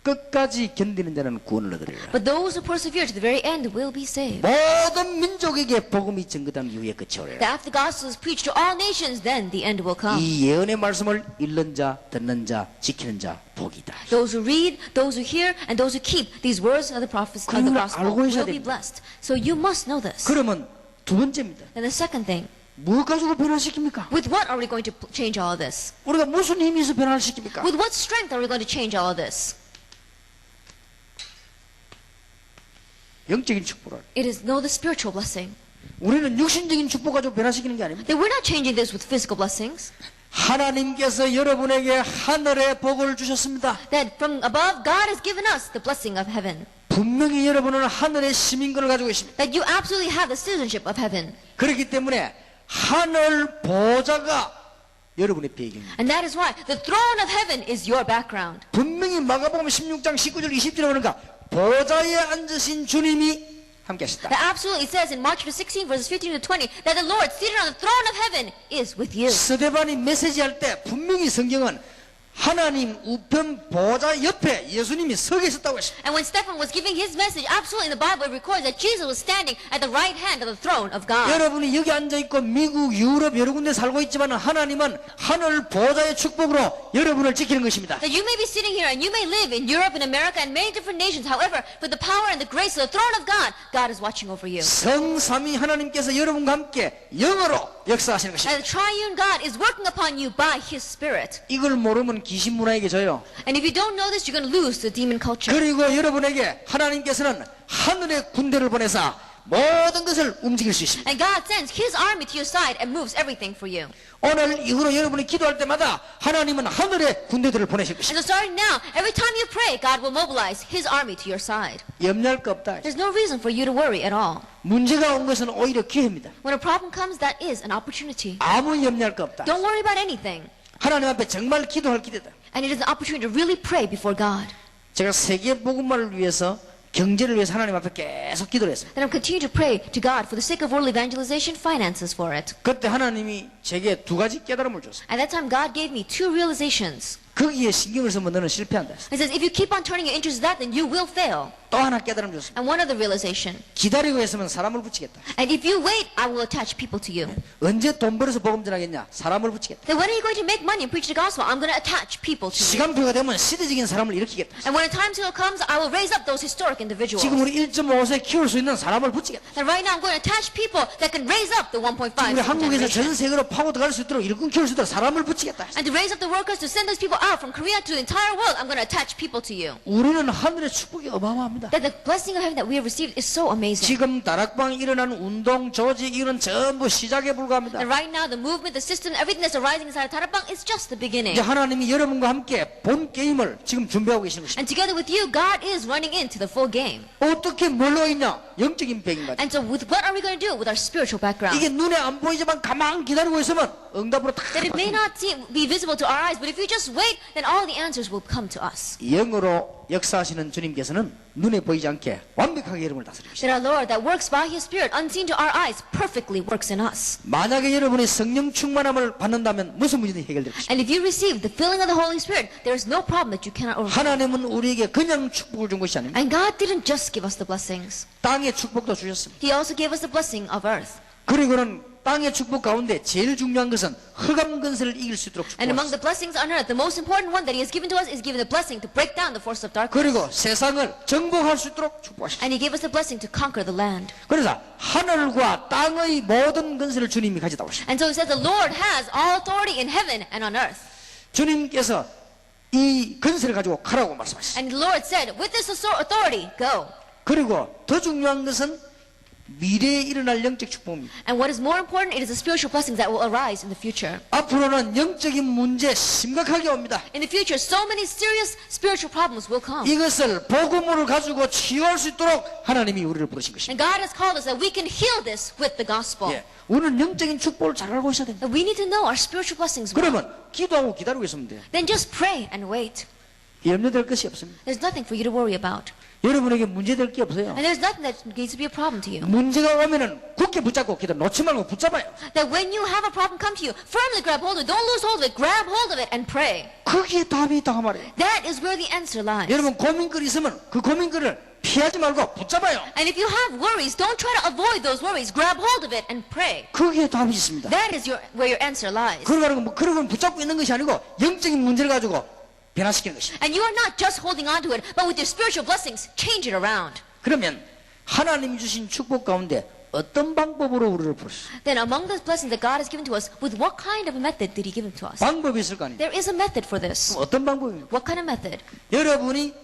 Speaker 3: 끝까지 견디는 자는 구원을 얻으리라.
Speaker 2: But those who persevere to the very end will be saved.
Speaker 3: 모든 민족에게 복음이 전거된 이후에 끝이 오리라.
Speaker 2: That after the gospel is preached to all nations, then the end will come.
Speaker 3: 이 예언의 말씀을 읽는 자, 듣는 자, 지키는 자 복이다.
Speaker 2: Those who read, those who hear, and those who keep these words of the prophecy of the
Speaker 3: 그걸
Speaker 2: gospel
Speaker 3: 알고 있어야
Speaker 2: will be
Speaker 3: 됩니다.
Speaker 2: blessed. So you must know this.
Speaker 3: 그러면 두 번째입니다.
Speaker 2: And the second thing,
Speaker 3: 뭐 가지고 변화시킵니까?
Speaker 2: with what are we going to change all of this?
Speaker 3: 우리가 무슨 힘이 있어 변화를 시킵니까?
Speaker 2: With what strength are we going to change all of this?
Speaker 3: 영적인 축복을.
Speaker 2: It is know the spiritual blessing.
Speaker 3: 우리는 육신적인 축복 가지고 변화시키는 게 아닙니다.
Speaker 2: That we're not changing this with physical blessings.
Speaker 3: 하나님께서 여러분에게 하늘의 복을 주셨습니다.
Speaker 2: That from above, God has given us the blessing of heaven.
Speaker 3: 분명히 여러분은 하늘의 시민권을 가지고 있습니다.
Speaker 2: That you absolutely have the citizenship of heaven.
Speaker 3: 그렇기 때문에 하늘 보좌가 여러분의 배경입니다.
Speaker 2: And that is why the throne of heaven is your background.
Speaker 3: 분명히 마가복음 16장 19절 20절에 보니까 보좌에 앉으신 주님이 함께 하시다.
Speaker 2: That absolutely says in Mark 16 verses 15 to 20 that the Lord seated on the throne of heaven is with you.
Speaker 3: 스데반이 메시지할 때 분명히 성경은 하나님 우편 보좌 옆에 예수님이 서 계셨다고 했습니다.
Speaker 2: And when Stephen was giving his message, absolutely in the Bible it records that Jesus was standing at the right hand of the throne of God.
Speaker 3: 여러분이 여기 앉아있고 미국, 유럽 여러 군데 살고 있지만 하나님은 하늘 보좌의 축복으로 여러분을 지키는 것입니다.
Speaker 2: That you may be sitting here and you may live in Europe and America and many different nations. However, for the power and the grace of the throne of God, God is watching over you.
Speaker 3: 성삼위 하나님께서 여러분과 함께 영으로 역사하시는 것입니다.
Speaker 2: And the triune God is working upon you by His Spirit.
Speaker 3: 이걸 모르면 귀신 문화에게 져요.
Speaker 2: And if you don't know this, you're going to lose the demon culture.
Speaker 3: 그리고 여러분에게 하나님께서는 하늘의 군대를 보내사 모든 것을 움직일 수 있습니다.
Speaker 2: And God sends His army to your side and moves everything for you.
Speaker 3: 오늘 이후로 여러분이 기도할 때마다 하나님은 하늘의 군대들을 보내실
Speaker 2: And
Speaker 3: 것입니다.
Speaker 2: so starting now, every time you pray, God will mobilize His army to your side.
Speaker 3: 염려할 거 없다.
Speaker 2: There's no reason for you to worry at all.
Speaker 3: 문제가 온 것은 오히려 기회입니다.
Speaker 2: When a problem comes, that is an opportunity.
Speaker 3: 아무 염려할 거 없다.
Speaker 2: Don't worry about anything.
Speaker 3: 하나님 앞에 정말 기도할 기회다.
Speaker 2: And it is an opportunity to really pray before God.
Speaker 3: 제가 세계 복음화를 위해서 경제를 위해서 하나님 앞에 계속 기도를 했습니다.
Speaker 2: Then I'm continuing to pray to God for the sake of world evangelization, finances for it.
Speaker 3: 그때 하나님이 제게 두 가지 깨달음을 줬어요.
Speaker 2: At that time, God gave me 2 realizations.
Speaker 3: 거기에 신경을 쓰면 너는 실패한다 했어요.
Speaker 2: He says, if you keep on turning your interest to that, then you will fail.
Speaker 3: 또 하나 깨달음 줬습니다.
Speaker 2: And one other realization.
Speaker 3: 기다리고 있으면 사람을 붙이겠다.
Speaker 2: And if you wait, I will attach people to you.
Speaker 3: 언제 돈 벌어서 복음 전하겠냐? 사람을 붙이겠다.
Speaker 2: Then when are you going to make money and preach the gospel? I'm going to attach people to you.
Speaker 3: 시간표가 되면 시대적인 사람을 일으키겠다.
Speaker 2: And when a time scale comes, I will raise up those historic individuals.
Speaker 3: 지금 우리 1.5세 키울 수 있는 사람을 붙이겠다.
Speaker 2: And right now, I'm going to attach people that can raise up the 1.5
Speaker 3: 지금 우리 한국에서
Speaker 2: generation.
Speaker 3: 전 세계로 파고 들어갈 수 있도록 일꾼 키울 수 있도록 사람을 붙이겠다.
Speaker 2: And to raise up the workers, to send those people out from Korea to the entire world, I'm going to attach people to you.
Speaker 3: 우리는 하늘의 축복이 어마어마합니다.
Speaker 2: That the blessing of heaven that we have received is so amazing.
Speaker 3: 지금 다락방에 일어나는 운동, 조직 이런 전부 시작에 불과합니다.
Speaker 2: And right now, the movement, the system, everything that's arising inside of Tarapang is just the beginning.
Speaker 3: 이제 하나님이 여러분과 함께 본 게임을 지금 준비하고 계시는 것입니다.
Speaker 2: And together with you, God is running into the full game.
Speaker 3: 어떻게 뭘로 있냐? 영적인 배경 가지고.
Speaker 2: And so with what are we going to do with our spiritual background?
Speaker 3: 이게 눈에 안 보이지만 가만 기다리고 있으면 응답으로 다
Speaker 2: That it may not be visible to our eyes, but if you just wait, then all the answers will come to us.
Speaker 3: 영으로 역사하시는 주님께서는 눈에 보이지 않게 완벽하게 여러분을 다스리고 계십니다.
Speaker 2: That our Lord, that works by His Spirit, unseen to our eyes, perfectly works in us.
Speaker 3: 만약에 여러분이 성령 충만함을 받는다면 무슨 문제든 해결될 것입니다.
Speaker 2: And if you receive the filling of the Holy Spirit, there is no problem that you cannot overcome.
Speaker 3: 하나님은 우리에게 그냥 축복을 준 것이 아닙니다.
Speaker 2: And God didn't just give us the blessings.
Speaker 3: 땅의 축복도 주셨습니다.
Speaker 2: He also gave us the blessing of earth.
Speaker 3: 그리고는 땅의 축복 가운데 제일 중요한 것은 흑암 근세를 이길 수 있도록
Speaker 2: And among the
Speaker 3: 축복하셨습니다.
Speaker 2: blessings on earth, the most important one that He has given to us is given the blessing to break down the force of darkness.
Speaker 3: 그리고 세상을 정복할 수 있도록 축복하셨습니다.
Speaker 2: And He gave us the blessing to conquer the land.
Speaker 3: 그래서 하늘과 땅의 모든 근세를 주님이 가지다 오십니다.
Speaker 2: And so He says the Lord has all authority in heaven and on earth.
Speaker 3: 주님께서 이 근세를 가지고 가라고 말씀하셨습니다.
Speaker 2: And the Lord said, with this authority, go.
Speaker 3: 그리고 더 중요한 것은 미래에 일어날 영적 축복입니다.
Speaker 2: And what is more important, it is the spiritual blessings that will arise in the future.
Speaker 3: 앞으로는 영적인 문제 심각하게 옵니다.
Speaker 2: In the future, so many serious spiritual problems will come.
Speaker 3: 이것을 복음으로 가지고 치유할 수 있도록 하나님이 우리를 부르신 것입니다.
Speaker 2: And God has called us that we can heal this with the gospel.
Speaker 3: 예, 우리는 영적인 축복을 잘 알고 있어야 됩니다.
Speaker 2: That we need to know our spiritual blessings well.
Speaker 3: 그러면 기도하고 기다리고 있으면 돼요.
Speaker 2: Then just pray and wait.
Speaker 3: 염려될 것이 없습니다.
Speaker 2: There's nothing for you to worry about.
Speaker 3: 여러분에게 문제될 게 없어요.
Speaker 2: And there's nothing that needs to be a problem to you.
Speaker 3: 문제가 오면은 굳게 붙잡고 기도 놓지 말고 붙잡아요.
Speaker 2: That when you have a problem come to you, firmly grab hold of it. Don't lose hold of it. Grab hold of it and pray.
Speaker 3: 거기에 답이 있다고 말해요.
Speaker 2: That is where the answer lies.
Speaker 3: 여러분 고민거리 있으면 그 고민거리를 피하지 말고 붙잡아요.
Speaker 2: And if you have worries, don't try to avoid those worries. Grab hold of it and pray.
Speaker 3: 거기에 답이 있습니다.
Speaker 2: That is where your answer lies.
Speaker 3: 그러고 붙잡고 있는 것이 아니고 영적인 문제를 가지고 변화시키는 것입니다.
Speaker 2: And you are not just holding on to it, but with your spiritual blessings, change it around.
Speaker 3: 그러면 하나님이 주신 축복 가운데 어떤 방법으로 우리를 부르시죠?
Speaker 2: Then among the blessings that God has given to us, with what kind of a method did He give them to us?
Speaker 3: 방법이 있을 거 아니에요.
Speaker 2: There is a method for this.
Speaker 3: 어떤 방법입니까?
Speaker 2: What kind of method?
Speaker 3: 여러분이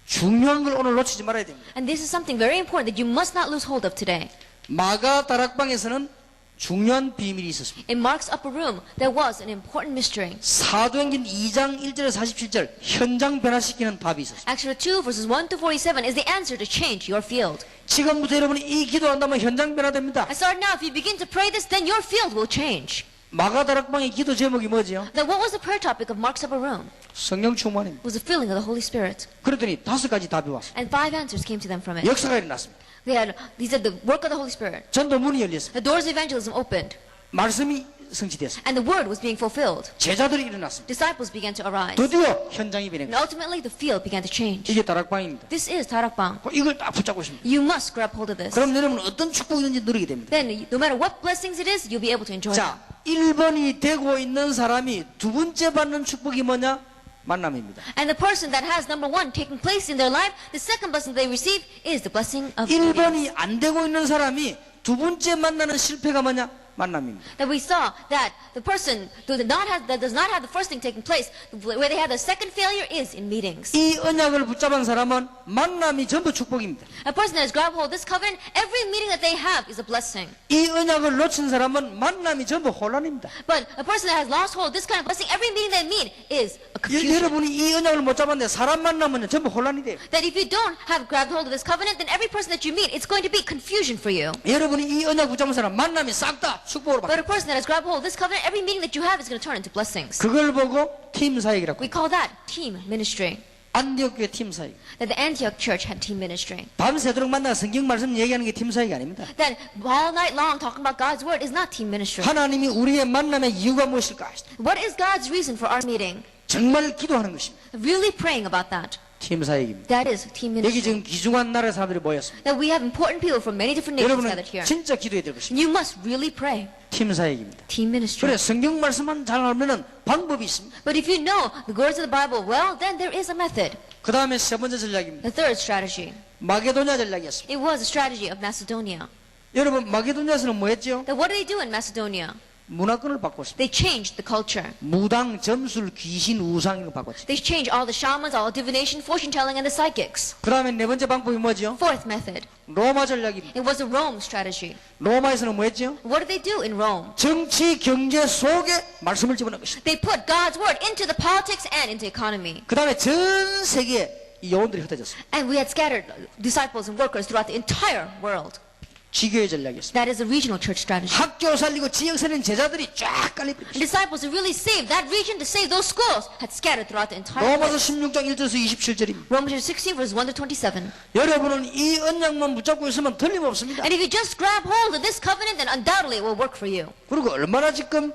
Speaker 3: 중요한 걸 오늘 놓치지 말아야 됩니다.
Speaker 2: And this is something very important that you must not lose hold of today.
Speaker 3: 마가 다락방에서는 중요한 비밀이 있었습니다.
Speaker 2: In Mark's upper room, there was an important mystery.
Speaker 3: 사도행전 2장 1절에서 47절 현장 변화시키는 답이 있었습니다.
Speaker 2: Acts 2 verses 1 to 47 is the answer to change your field.
Speaker 3: 지금부터 여러분이 이 기도한다면 현장 변화됩니다.
Speaker 2: And start now, if you begin to pray this, then your field will change.
Speaker 3: 마가 다락방의 기도 제목이 뭐지요?
Speaker 2: Then what was the prayer topic of Mark's upper room?
Speaker 3: 성령 충만입니다.
Speaker 2: It was the filling of the Holy Spirit.
Speaker 3: 그랬더니 5가지 답이 왔습니다.
Speaker 2: And 5 answers came to them from it.
Speaker 3: 역사가 일어났습니다.
Speaker 2: He said the work of the Holy Spirit.
Speaker 3: 전도 문이 열렸습니다.
Speaker 2: The doors of evangelism opened.
Speaker 3: 말씀이 성취됐습니다.
Speaker 2: And the word was being fulfilled.
Speaker 3: 제자들이 일어났습니다.
Speaker 2: Disciples began to arise.
Speaker 3: 드디어 현장이
Speaker 2: And
Speaker 3: 변했습니다.
Speaker 2: ultimately the field began to change.
Speaker 3: 이게 다락방입니다.
Speaker 2: This is Tarakbang.
Speaker 3: 이걸 딱 붙잡고 있습니다.
Speaker 2: You must grab hold of this.
Speaker 3: 그럼 여러분은 어떤 축복이든지 누리게 됩니다.
Speaker 2: Then no matter what blessings it is, you'll be able to enjoy them.
Speaker 3: 자, 1번이 되고 있는 사람이 두 번째 받는 축복이 뭐냐? 만남입니다.
Speaker 2: And the person that has number 1 taking place in their life, the second blessing they receive is the blessing of obedience.
Speaker 3: 1번이 안 되고 있는 사람이 두 번째 만나는 실패가 뭐냐? 만남입니다.
Speaker 2: That we saw that the person that does not have the first thing taking place, where they have the second failure is in meetings.
Speaker 3: 이 언약을 붙잡은 사람은 만남이 전부 축복입니다.
Speaker 2: A person that has grabbed hold of this covenant, every meeting that they have is a blessing.
Speaker 3: 이 언약을 놓친 사람은 만남이 전부 혼란입니다.
Speaker 2: But a person that has lost hold of this kind of blessing, every meeting they meet is a confusion.
Speaker 3: 여러분이 이 언약을 못 잡았는데 사람 만나면 전부 혼란이 돼요.
Speaker 2: That if you don't have grabbed hold of this covenant, then every person that you meet, it's going to be confusion for you.
Speaker 3: 여러분이 이 언약 붙잡은 사람 만남이 싹 다 축복으로
Speaker 2: But
Speaker 3: 바뀌어요.
Speaker 2: a person that has grabbed hold of this covenant, every meeting that you have is going to turn into blessings.
Speaker 3: 그걸 보고 팀 사역이라고.
Speaker 2: We call that team ministry.
Speaker 3: 안디옥 교회 팀 사역.
Speaker 2: That the Antioch church had team ministry.
Speaker 3: 밤새도록 만나 성경 말씀 얘기하는 게 팀 사역이 아닙니다.
Speaker 2: That all night long talking about God's word is not team ministry.
Speaker 3: 하나님이 우리의 만남의 이유가 무엇일까?
Speaker 2: What is God's reason for our meeting?
Speaker 3: 정말 기도하는 것입니다.
Speaker 2: Really praying about that.
Speaker 3: 팀 사역입니다.
Speaker 2: That is team
Speaker 3: 여기
Speaker 2: ministry.
Speaker 3: 지금 귀중한 나라의 사람들이 모였습니다.
Speaker 2: That we have important people from many different nations
Speaker 3: 여러분은
Speaker 2: gathered here.
Speaker 3: 진짜 기도해야 될 것입니다.
Speaker 2: You must really pray.
Speaker 3: 팀 사역입니다.
Speaker 2: Team ministry.
Speaker 3: 그래 성경 말씀만 잘 알면은 방법이 있습니다.
Speaker 2: But if you know the words of the Bible well, then there is a method.
Speaker 3: 그 다음에 세 번째 전략입니다.
Speaker 2: The third strategy.
Speaker 3: 마게도냐 전략이었습니다.
Speaker 2: It was a strategy of Macedonia.
Speaker 3: 여러분 마게도냐에서는 뭐 했죠?
Speaker 2: That what did they do in Macedonia?
Speaker 3: 문화권을 바꿨습니다.
Speaker 2: They changed the culture.
Speaker 3: 무당, 점술, 귀신, 우상 이런 거 바꿨죠.
Speaker 2: They changed all the shamans, all divination, fortune telling, and the psychics.
Speaker 3: 그 다음에 네 번째 방법이 뭐죠?
Speaker 2: Fourth method.
Speaker 3: 로마 전략입니다.
Speaker 2: It was the Rome strategy.
Speaker 3: 로마에서는 뭐 했죠?
Speaker 2: What did they do in Rome?
Speaker 3: 정치, 경제 속에 말씀을 집어넣은 것입니다.
Speaker 2: They put God's word into the politics and into economy.
Speaker 3: 그 다음에 전 세계에 이 요원들이 흩어졌습니다.
Speaker 2: And we had scattered disciples and workers throughout the entire world.
Speaker 3: 지교의 전략이었습니다.
Speaker 2: That is a regional church strategy.
Speaker 3: 학교 살리고 지역 살리는 제자들이 쫙 깔려버렸습니다.
Speaker 2: And disciples to really save that region, to save those schools, had scattered throughout the entire
Speaker 3: 로마서
Speaker 2: place.
Speaker 3: 16장 1절에서 27절입니다.
Speaker 2: Romans 16 verse 1 to 27.
Speaker 3: 여러분은 이 언약만 붙잡고 있으면 틀림없습니다.
Speaker 2: And if you just grab hold of this covenant, then undoubtedly it will work for you.
Speaker 3: 그리고 얼마나 지금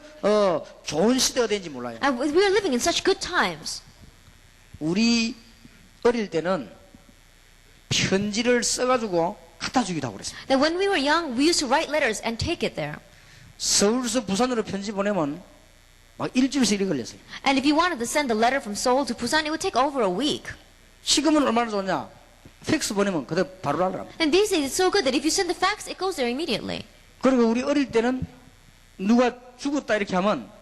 Speaker 3: 좋은 시대가 된지 몰라요.
Speaker 2: And we are living in such good times.
Speaker 3: 우리 어릴 때는 편지를 써가지고 갖다 주기도 하고 그랬어요.
Speaker 2: That when we were young, we used to write letters and take it there.
Speaker 3: 서울에서 부산으로 편지 보내면 막 일주일씩 이리 걸렸어요.
Speaker 2: And if you wanted to send a letter from Seoul to Busan, it would take over a week.
Speaker 3: 지금은 얼마나 좋냐? 팩스 보내면 그대로 바로 알아요.
Speaker 2: And these days it's so good that if you send the fax, it goes there immediately.
Speaker 3: 그리고 우리 어릴 때는 누가 죽었다 이렇게 하면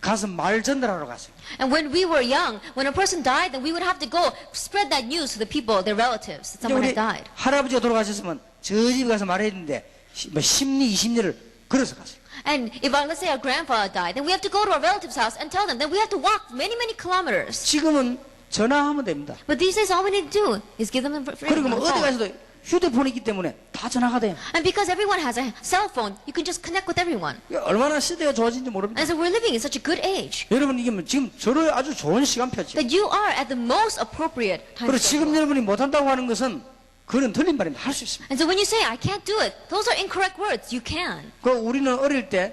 Speaker 3: 가서 말 전달하러 갔어요.
Speaker 2: And when we were young, when a person died, then we would have to go spread that news to the people, their relatives, that someone
Speaker 3: 우리
Speaker 2: had died.
Speaker 3: 할아버지가 돌아가셨으면 저 집에 가서 말했는데 뭐 10리 20리를 걸어서 갔어요.
Speaker 2: And if let's say our grandfather died, then we have to go to our relative's house and tell them. Then we have to walk many, many kilometers.
Speaker 3: 지금은 전화하면 됩니다.
Speaker 2: But these days, all we need to do is give them the
Speaker 3: 그리고 뭐 어디 가서도 휴대폰이 있기 때문에 다 전화가 돼요.
Speaker 2: And because everyone has a cell phone, you can just connect with everyone.
Speaker 3: 얼마나 시대가 좋아진지 모릅니다.
Speaker 2: And so we're living in such a good age
Speaker 3: 여러분 이게 뭐 지금 저를 아주 좋은 시간표죠.
Speaker 2: that you are at the most appropriate time.
Speaker 3: 그리고 지금 여러분이 못한다고 하는 것은 그건 틀린 말입니다. 할 수 있습니다.
Speaker 2: And so when you say, I can't do it, those are incorrect words. You can.
Speaker 3: 그 우리는 어릴 때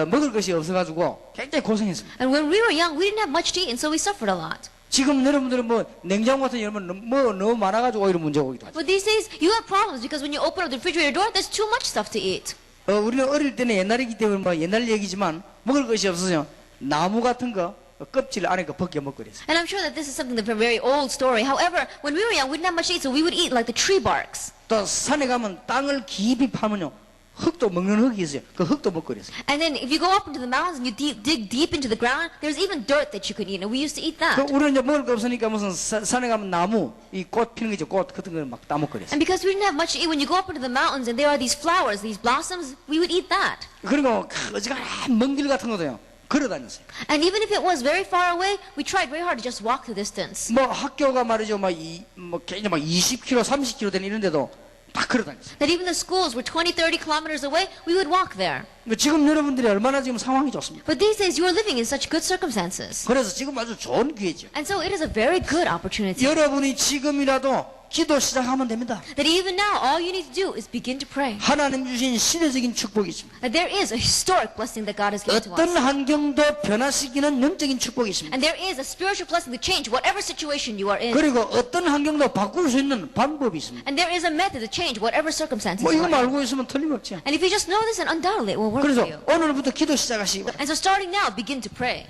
Speaker 3: 먹을 것이 없어가지고 굉장히 고생했습니다.
Speaker 2: And when we were young, we didn't have much to eat, and so we suffered a lot.
Speaker 3: 지금 여러분들은 뭐 냉장고 같은 여러분 뭐 너무 많아가지고 오히려 문제가 오기도 하죠.
Speaker 2: But these days, you have problems because when you open up the refrigerator door, there's too much stuff to eat.
Speaker 3: 우리는 어릴 때는 옛날이기 때문에 뭐 옛날 얘기지만 먹을 것이 없어서 나무 같은 거 껍질 안에 거 벗겨 먹고 그랬어요.
Speaker 2: And I'm sure that this is something that's a very old story. However, when we were young, we didn't have much to eat, so we would eat like the tree barks.
Speaker 3: 또 산에 가면 땅을 깊이 파면요 흙도 먹는 흙이 있어요. 그 흙도 먹고 그랬어요.
Speaker 2: And then if you go up into the mountains and you dig deep into the ground, there's even dirt that you could eat. And we used to eat that.
Speaker 3: 우리는 이제 먹을 거 없으니까 무슨 산에 가면 나무 이 꽃 피는 거죠. 꽃 같은 걸 막 따먹고 그랬어요.
Speaker 2: And because we didn't have much to eat, when you go up into the mountains and there are these flowers, these blossoms, we would eat that.
Speaker 3: 그리고 어지간한 먼 길 같은 것도요 걸어 다녔어요.
Speaker 2: And even if it was very far away, we tried very hard to just walk the distance.
Speaker 3: 뭐 학교가 말이죠 굉장히 막 20km, 30km 되는 이런데도 다 걸어 다녔어요.
Speaker 2: That even the schools were 20, 30 kilometers away, we would walk there.
Speaker 3: 지금 여러분들이 얼마나 지금 상황이 좋습니까?
Speaker 2: But these days, you are living in such good circumstances.
Speaker 3: 그래서 지금 아주 좋은 기회죠.
Speaker 2: And so it is a very good opportunity.
Speaker 3: 여러분이 지금이라도 기도 시작하면 됩니다.
Speaker 2: That even now, all you need to do is begin to pray.
Speaker 3: 하나님 주신 시대적인 축복이 있습니다.
Speaker 2: That there is a historic blessing that God has given to
Speaker 3: 어떤
Speaker 2: us.
Speaker 3: 환경도 변화시키는 영적인 축복이 있습니다.
Speaker 2: And there is a spiritual blessing to change whatever situation you are in.
Speaker 3: 그리고 어떤 환경도 바꿀 수 있는 방법이 있습니다.
Speaker 2: And there is a method to change whatever circumstances
Speaker 3: 뭐
Speaker 2: you
Speaker 3: 이거
Speaker 2: are in.
Speaker 3: 알고 있으면 틀림없지.
Speaker 2: And if you just know this, then undoubtedly it will work
Speaker 3: 그래서
Speaker 2: for you.
Speaker 3: 오늘부터 기도 시작하시기 바랍니다.
Speaker 2: And so starting now, begin to pray.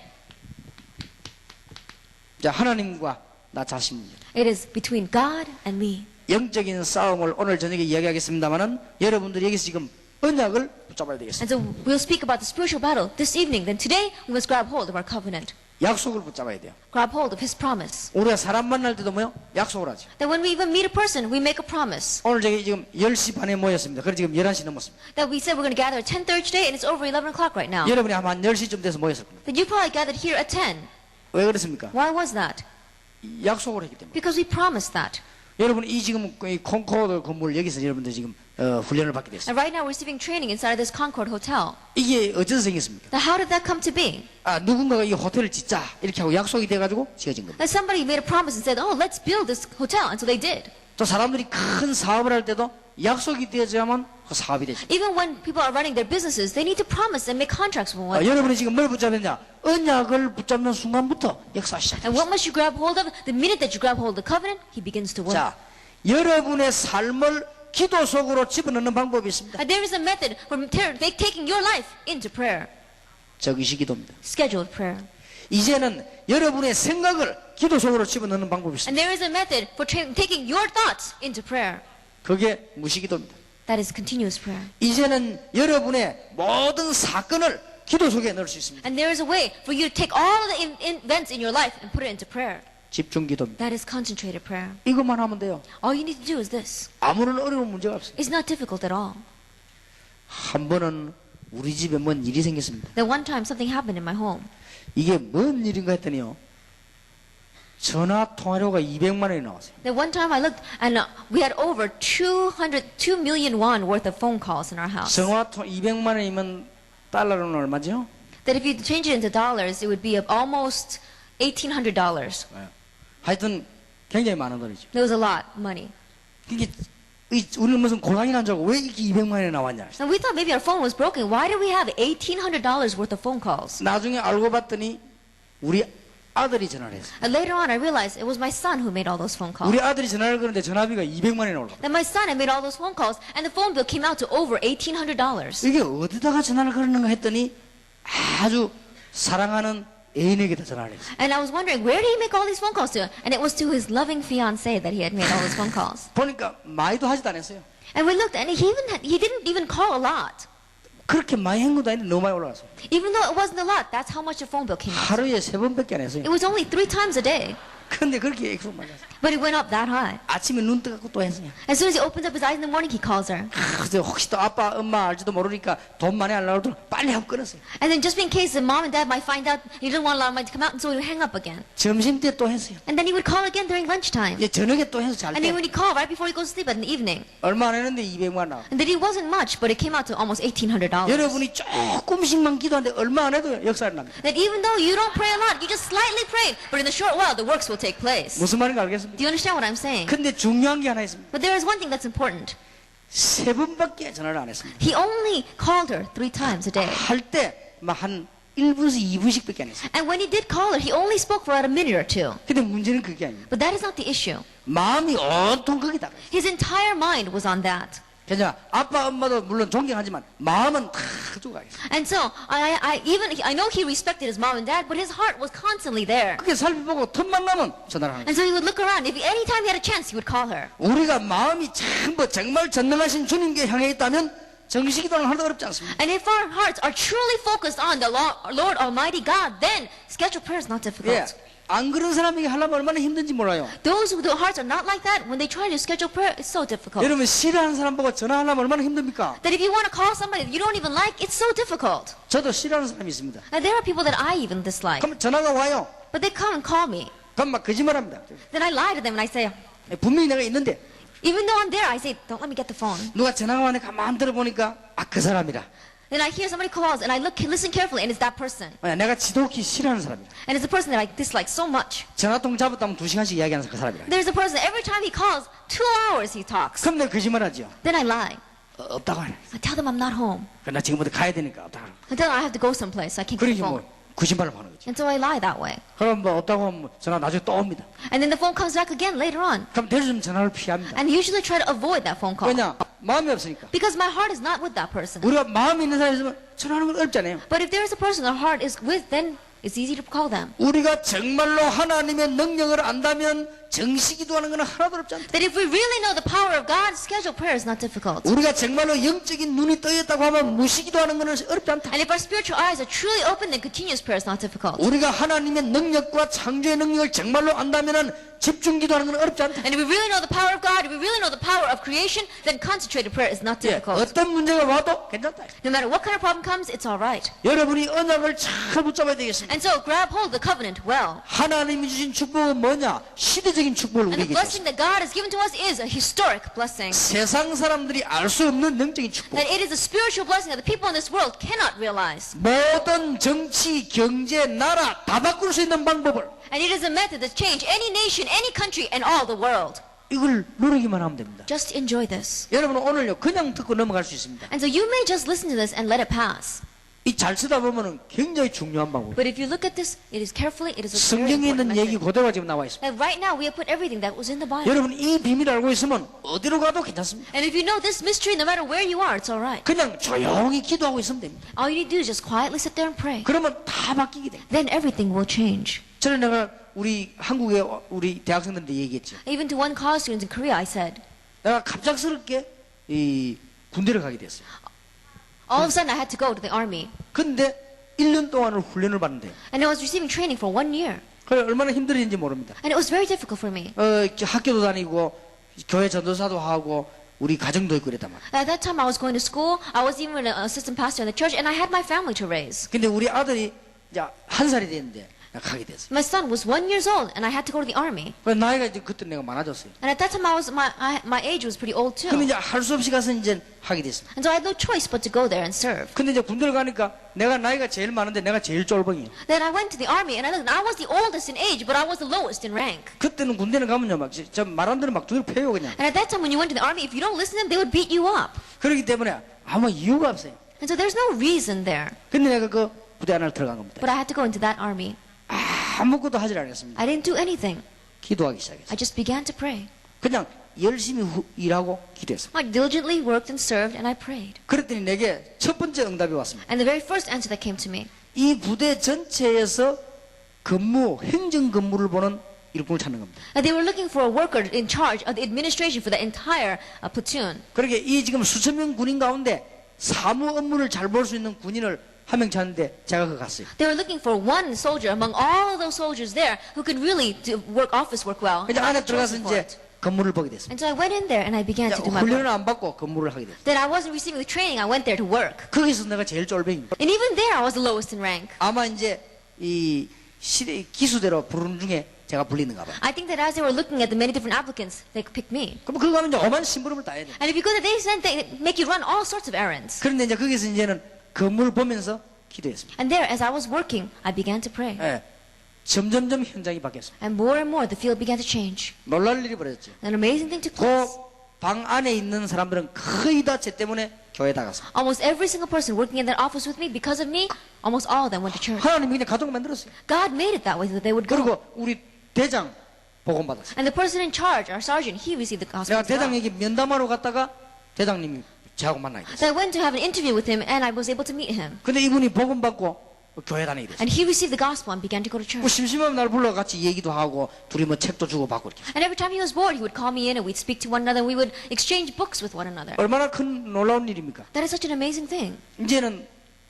Speaker 3: 자, 하나님과 나 자신입니다.
Speaker 2: It is between God and me.
Speaker 3: 영적인 싸움을 오늘 저녁에 이야기하겠습니다만은 여러분들이 여기서 지금 언약을 붙잡아야 되겠습니다.
Speaker 2: And so we'll speak about the spiritual battle this evening. Then today, we must grab hold of our covenant.
Speaker 3: 약속을 붙잡아야 돼요.
Speaker 2: Grab hold of His promise.
Speaker 3: 우리가 사람 만날 때도 뭐요? 약속을 하죠.
Speaker 2: That when we even meet a person, we make a promise.
Speaker 3: 오늘 저기 지금 10시 반에 모였습니다. 그래서 지금 11시 넘었습니다.
Speaker 2: That we said we're going to gather at 10:30 today, and it's over 11 o'clock right now.
Speaker 3: 여러분이 아마 한 10시쯤 돼서 모였을 겁니다.
Speaker 2: That you probably gathered here at 10.
Speaker 3: 왜 그렇습니까?
Speaker 2: Why was that?
Speaker 3: 약속을 했기 때문에.
Speaker 2: Because we promised that.
Speaker 3: 여러분 이 지금 이 콩코드 건물 여기서 여러분들 지금 훈련을 받게 됐어요.
Speaker 2: And right now we're receiving training inside of this Concord Hotel.
Speaker 3: 이게 어째서 생겼습니까?
Speaker 2: Now how did that come to be?
Speaker 3: 아 누군가가 이 호텔을 짓자 이렇게 하고 약속이 돼가지고 지어진 겁니다.
Speaker 2: That somebody made a promise and said, oh, let's build this hotel. And so they did.
Speaker 3: 또 사람들이 큰 사업을 할 때도 약속이 되어야만 그 사업이 되죠.
Speaker 2: Even when people are running their businesses, they need to promise and make contracts with one.
Speaker 3: 여러분이 지금 뭘 붙잡느냐? 언약을 붙잡는 순간부터 역사 시작.
Speaker 2: And what must you grab hold of? The minute that you grab hold of the covenant, he begins to work.
Speaker 3: 자, 여러분의 삶을 기도 속으로 집어넣는 방법이 있습니다.
Speaker 2: And there is a method for taking your life into prayer.
Speaker 3: 정시 기도입니다.
Speaker 2: Scheduled prayer.
Speaker 3: 이제는 여러분의 생각을 기도 속으로 집어넣는 방법이 있습니다.
Speaker 2: And there is a method for taking your thoughts into prayer.
Speaker 3: 그게 무시기도입니다.
Speaker 2: That is continuous prayer.
Speaker 3: 이제는 여러분의 모든 사건을 기도 속에 넣을 수 있습니다.
Speaker 2: And there is a way for you to take all the events in your life and put it into prayer.
Speaker 3: 집중기도입니다.
Speaker 2: That is concentrated prayer.
Speaker 3: 이것만 하면 돼요.
Speaker 2: All you need to do is this.
Speaker 3: 아무런 어려운 문제가 없습니다.
Speaker 2: It's not difficult at all.
Speaker 3: 한 번은 우리 집에 뭔 일이 생겼습니다.
Speaker 2: Then one time something happened in my home.
Speaker 3: 이게 뭔 일인가 했더니요. 전화 통화료가 200만 원이 나왔어요.
Speaker 2: Then one time I looked and we had over 2 million won worth of phone calls in our house.
Speaker 3: 전화 200만 원이면 달러로는 얼마죠?
Speaker 2: That if you change it into dollars, it would be almost $1,800.
Speaker 3: 하여튼 굉장히 많은 돈이죠.
Speaker 2: It was a lot of money.
Speaker 3: 이게 우리는 무슨 곤란이 난 줄 알고 왜 이렇게 200만 원이 나왔냐.
Speaker 2: And we thought maybe our phone was broken. Why did we have $1,800 worth of phone calls?
Speaker 3: 나중에 알고 봤더니 우리 아들이 전화를 했어요.
Speaker 2: And later on, I realized it was my son who made all those phone calls.
Speaker 3: 우리 아들이 전화를 거는데 전화비가 200만 원이 올라.
Speaker 2: That my son had made all those phone calls, and the phone bill came out to over $1,800.
Speaker 3: 이게 어디다가 전화를 걸었는가 했더니 아주 사랑하는 애인에게다 전화를 했어요.
Speaker 2: And I was wondering, where did he make all these phone calls to? And it was to his loving fiancée that he had made all those phone calls.
Speaker 3: 보니까 많이도 하지도 않았어요.
Speaker 2: And we looked, and he didn't even call a lot.
Speaker 3: 그렇게 많이 한 것도 아닌데 너무 많이 올라갔어요.
Speaker 2: Even though it wasn't a lot, that's how much the phone bill came out.
Speaker 3: 하루에 3번밖에 안 했어요.
Speaker 2: It was only 3 times a day,
Speaker 3: 근데 그렇게 액수가 많이 났어요.
Speaker 2: but it went up that high.
Speaker 3: 아침에 눈 뜨고 또 했어요.
Speaker 2: As soon as he opens up his eyes in the morning, he calls her.
Speaker 3: 그래서 혹시 또 아빠 엄마 알지도 모르니까 돈 많이 안 나오도록 빨리 하고 끊었어요.
Speaker 2: And then just in case the mom and dad might find out, he didn't want a lot of money to come out, and so he would hang up again.
Speaker 3: 점심 때 또 했어요.
Speaker 2: And then he would call again during lunchtime.
Speaker 3: 이제 저녁에 또 해서 잘
Speaker 2: And
Speaker 3: 때
Speaker 2: then when he called right before he goes to sleep in the evening.
Speaker 3: 얼마 안 했는데 200만 나와.
Speaker 2: And then it wasn't much, but it came out to almost $1,800.
Speaker 3: 여러분이 조금씩만 기도하는데 얼마 안 해도 역사를 납니다.
Speaker 2: That even though you don't pray a lot, you just slightly pray, but in a short while, the works will take place.
Speaker 3: 무슨 말인가 알겠습니까?
Speaker 2: Do you understand what I'm saying?
Speaker 3: 근데 중요한 게 하나 있습니다.
Speaker 2: But there is one thing that's important.
Speaker 3: 3번밖에 전화를 안 했습니다.
Speaker 2: He only called her 3 times a day.
Speaker 3: 할 때 한 1분에서 2분씩밖에 안 했어요.
Speaker 2: And when he did call her, he only spoke for about a minute or two.
Speaker 3: 근데 문제는 그게 아닙니다.
Speaker 2: But that is not the issue.
Speaker 3: 마음이 온통 거기다가 있어요.
Speaker 2: His entire mind was on that.
Speaker 3: 그냥 아빠 엄마도 물론 존경하지만 마음은 다 그쪽 가 있어요.
Speaker 2: And so I know he respected his mom and dad, but his heart was constantly there.
Speaker 3: 그게 살펴보고 틈만 나면 전화를 하는 거예요.
Speaker 2: And so he would look around. If anytime he had a chance, he would call her.
Speaker 3: 우리가 마음이 전부 정말 전능하신 주님께 향해 있다면 정식기도는 하나도 어렵지 않습니다.
Speaker 2: And if our hearts are truly focused on the Lord Almighty God, then scheduled prayer is not
Speaker 3: 예,
Speaker 2: difficult.
Speaker 3: 안 그런 사람에게 하려면 얼마나 힘든지 몰라요.
Speaker 2: Those whose hearts are not like that, when they try to schedule prayer, it's so difficult.
Speaker 3: 여러분 싫어하는 사람 보고 전화하려면 얼마나 힘듭니까?
Speaker 2: That if you want to call somebody that you don't even like, it's so difficult.
Speaker 3: 저도 싫어하는 사람이 있습니다.
Speaker 2: And there are people that I even dislike.
Speaker 3: 그럼 전화가 와요.
Speaker 2: But they come and call me.
Speaker 3: 그럼 막 거짓말합니다.
Speaker 2: Then I lie to them and I say,
Speaker 3: 분명히 내가 있는데
Speaker 2: even though I'm there, I say, don't let me get the phone.
Speaker 3: 누가 전화가 와니까 가만 들어보니까 그 사람이라.
Speaker 2: Then I hear somebody calls and I listen carefully and it's that person.
Speaker 3: 내가 지독히 싫어하는 사람이라.
Speaker 2: And it's a person that I dislike so much.
Speaker 3: 전화통 잡았다면 2시간씩 이야기하는 그 사람이라.
Speaker 2: There's a person, every time he calls, 2 hours he talks.
Speaker 3: 그럼 내가 거짓말하지요.
Speaker 2: Then I lie.
Speaker 3: 없다고 하네.
Speaker 2: I tell them I'm not home.
Speaker 3: 나 지금부터 가야 되니까 없다고 하네.
Speaker 2: I tell them I have to go someplace, so I can't get
Speaker 3: 그러니
Speaker 2: the phone.
Speaker 3: 뭐 거짓말을 하는 거지.
Speaker 2: And so I lie that way.
Speaker 3: 그럼 뭐 없다고 하면 전화 나중에 또 옵니다.
Speaker 2: And then the phone comes back again later on.
Speaker 3: 그럼 대리점 전화를 피합니다.
Speaker 2: And usually try to avoid that phone call.
Speaker 3: 왜냐? 마음이 없으니까.
Speaker 2: Because my heart is not with that person.
Speaker 3: 우리가 마음이 있는 사람이 있으면 전화하는 건 어렵잖아요.
Speaker 2: But if there is a person our heart is with, then it's easy to call them.
Speaker 3: 우리가 정말로 하나님의 능력을 안다면 정식기도하는 건 하나도 어렵지 않다.
Speaker 2: That if we really know the power of God, scheduled prayer is not difficult.
Speaker 3: 우리가 정말로 영적인 눈이 떠있다고 하면 무시기도하는 건 어렵지 않다.
Speaker 2: And if our spiritual eyes are truly open, then continuous prayer is not difficult.
Speaker 3: 우리가 하나님의 능력과 창조의 능력을 정말로 안다면 집중 기도하는 건 어렵지 않다.
Speaker 2: And if we really know the power of God, if we really know the power of creation, then concentrated prayer is not
Speaker 3: 예,
Speaker 2: difficult.
Speaker 3: 어떤 문제가 와도 괜찮다.
Speaker 2: No matter what kind of problem comes, it's all right.
Speaker 3: 여러분이 언약을 잘 붙잡아야 되겠습니다.
Speaker 2: And so grab hold of the covenant well.
Speaker 3: 하나님이 주신 축복은 뭐냐? 시대적인 축복을
Speaker 2: And the
Speaker 3: 우리에게
Speaker 2: blessing
Speaker 3: 줬습니다.
Speaker 2: that God has given to us is a historic blessing.
Speaker 3: 세상 사람들이 알 수 없는 영적인 축복.
Speaker 2: That it is a spiritual blessing that the people in this world cannot realize.
Speaker 3: 모든 정치, 경제, 나라 다 바꿀 수 있는 방법을
Speaker 2: And it is a method that change any nation, any country, and all the world.
Speaker 3: 이걸 누리기만 하면 됩니다.
Speaker 2: Just enjoy this.
Speaker 3: 여러분은 오늘요 그냥 듣고 넘어갈 수 있습니다.
Speaker 2: And so you may just listen to this and let it pass.
Speaker 3: 이 잘 쓰다 보면은 굉장히 중요한 방법.
Speaker 2: But if you look at this, it is carefully, it is a very
Speaker 3: 성경에
Speaker 2: important
Speaker 3: 있는 얘기
Speaker 2: method.
Speaker 3: 그대로가 지금 나와 있습니다.
Speaker 2: Like right now, we have put everything that was in the Bible.
Speaker 3: 여러분 이 비밀을 알고 있으면 어디로 가도 괜찮습니다.
Speaker 2: And if you know this mystery, no matter where you are, it's all right.
Speaker 3: 그냥 조용히 기도하고 있으면 됩니다.
Speaker 2: All you need to do is just quietly sit there and pray.
Speaker 3: 그러면 다 바뀌게 됩니다.
Speaker 2: Then everything will change.
Speaker 3: 저는 내가 우리 한국의 우리 대학생들한테 얘기했죠.
Speaker 2: Even to one college students in Korea, I said,
Speaker 3: 내가 갑작스럽게 이 군대를 가게 됐어요.
Speaker 2: all of a sudden I had to go to the army.
Speaker 3: 근데 1년 동안을 훈련을 받는데
Speaker 2: And I was receiving training for 1 year.
Speaker 3: 그래 얼마나 힘들었는지 모릅니다.
Speaker 2: And it was very difficult for me.
Speaker 3: 학교도 다니고 교회 전도사도 하고 우리 가정도 있고 그랬단 말이에요.
Speaker 2: At that time, I was going to school. I was even an assistant pastor in the church, and I had my family to raise.
Speaker 3: 근데 우리 아들이 이제 1살이 됐는데 가게 됐어요.
Speaker 2: My son was 1 year old, and I had to go to the army.
Speaker 3: 그래서 나이가 이제 그때 내가 많아졌어요.
Speaker 2: And at that time, my age was pretty old too.
Speaker 3: 근데 이제 할 수 없이 가서 이제 하게 됐습니다.
Speaker 2: And so I had no choice but to go there and serve.
Speaker 3: 근데 이제 군대를 가니까 내가 나이가 제일 많은데 내가 제일 쫄병이에요.
Speaker 2: Then I went to the army, and I was the oldest in age, but I was the lowest in rank.
Speaker 3: 그때는 군대는 가면요 막 저 말 안 들으면 막 두들 패요 그냥.
Speaker 2: And at that time, when you went to the army, if you don't listen to them, they would beat you up.
Speaker 3: 그렇기 때문에 아무 이유가 없어요.
Speaker 2: And so there's no reason there.
Speaker 3: 근데 내가 그 부대 안을 들어간 겁니다.
Speaker 2: But I had to go into that army.
Speaker 3: 아무것도 하질 않았습니다.
Speaker 2: I didn't do anything.
Speaker 3: 기도하기 시작했어요.
Speaker 2: I just began to pray.
Speaker 3: 그냥 열심히 일하고 기도했어요.
Speaker 2: I diligently worked and served, and I prayed.
Speaker 3: 그랬더니 내게 첫 번째 응답이 왔습니다.
Speaker 2: And the very first answer that came to me,
Speaker 3: 이 부대 전체에서 행정 근무를 보는 일꾼을 찾는 겁니다.
Speaker 2: they were looking for a worker in charge of the administration for the entire platoon.
Speaker 3: 그렇게 이 지금 수천 명 군인 가운데 사무 업무를 잘 볼 수 있는 군인을 한 명 찾는데 제가 그 갔어요.
Speaker 2: They were looking for one soldier among all of those soldiers there who could really do office work well.
Speaker 3: 이제
Speaker 2: And I
Speaker 3: 안에
Speaker 2: was
Speaker 3: 들어가서
Speaker 2: chosen for
Speaker 3: 이제
Speaker 2: it.
Speaker 3: 근무를 보게 됐습니다.
Speaker 2: And so I went in there and I began to do my
Speaker 3: 훈련을
Speaker 2: work.
Speaker 3: 안 받고 근무를 하게 됐어요.
Speaker 2: Then I wasn't receiving the training. I went there to work.
Speaker 3: 거기서 내가 제일 쫄병입니다.
Speaker 2: And even there, I was the lowest in rank.
Speaker 3: 아마 이제 이 시대 기수대로 부르는 중에 제가 불리는가 봐요.
Speaker 2: I think that as they were looking at the many different applicants, they picked me.
Speaker 3: 그럼 그거 하면 이제 오만 심부름을 다 해야 돼.
Speaker 2: And if you go there, they make you run all sorts of errands.
Speaker 3: 그런데 이제 거기서 이제는 근무를 보면서 기도했습니다.
Speaker 2: And there, as I was working, I began to pray.
Speaker 3: 예. 점점점 현장이 바뀌었습니다.
Speaker 2: And more, the field began to change.
Speaker 3: 놀랄 일이 벌어졌죠.
Speaker 2: An amazing thing took place.
Speaker 3: 그 방 안에 있는 사람들은 거의 다 제 때문에 교회 나갔습니다.
Speaker 2: Almost every single person working in that office with me, because of me, almost all of them went to church.
Speaker 3: 하나님이 그냥 가족 만들었어요.
Speaker 2: God made it that way so that they would go.
Speaker 3: 그리고 우리 대장 복음 받았어요.
Speaker 2: And the person in charge, our sergeant, he received the gospel
Speaker 3: 내가
Speaker 2: as well.
Speaker 3: 대장에게 면담하러 갔다가 대장님이 저하고 만나게 됐어요.
Speaker 2: So I went to have an interview with him, and I was able to meet him.
Speaker 3: 근데 이분이 복음 받고 교회 다니게 됐어요.
Speaker 2: And he received the gospel and began to go to
Speaker 3: 뭐
Speaker 2: church.
Speaker 3: 심심하면 날 불러 같이 얘기도 하고 둘이 뭐 책도 주고 받고 이렇게.
Speaker 2: And every time he was bored, he would call me in and we'd speak to one another and we would exchange books with one another.
Speaker 3: 얼마나 큰 놀라운 일입니까?
Speaker 2: That is such an amazing thing.
Speaker 3: 이제는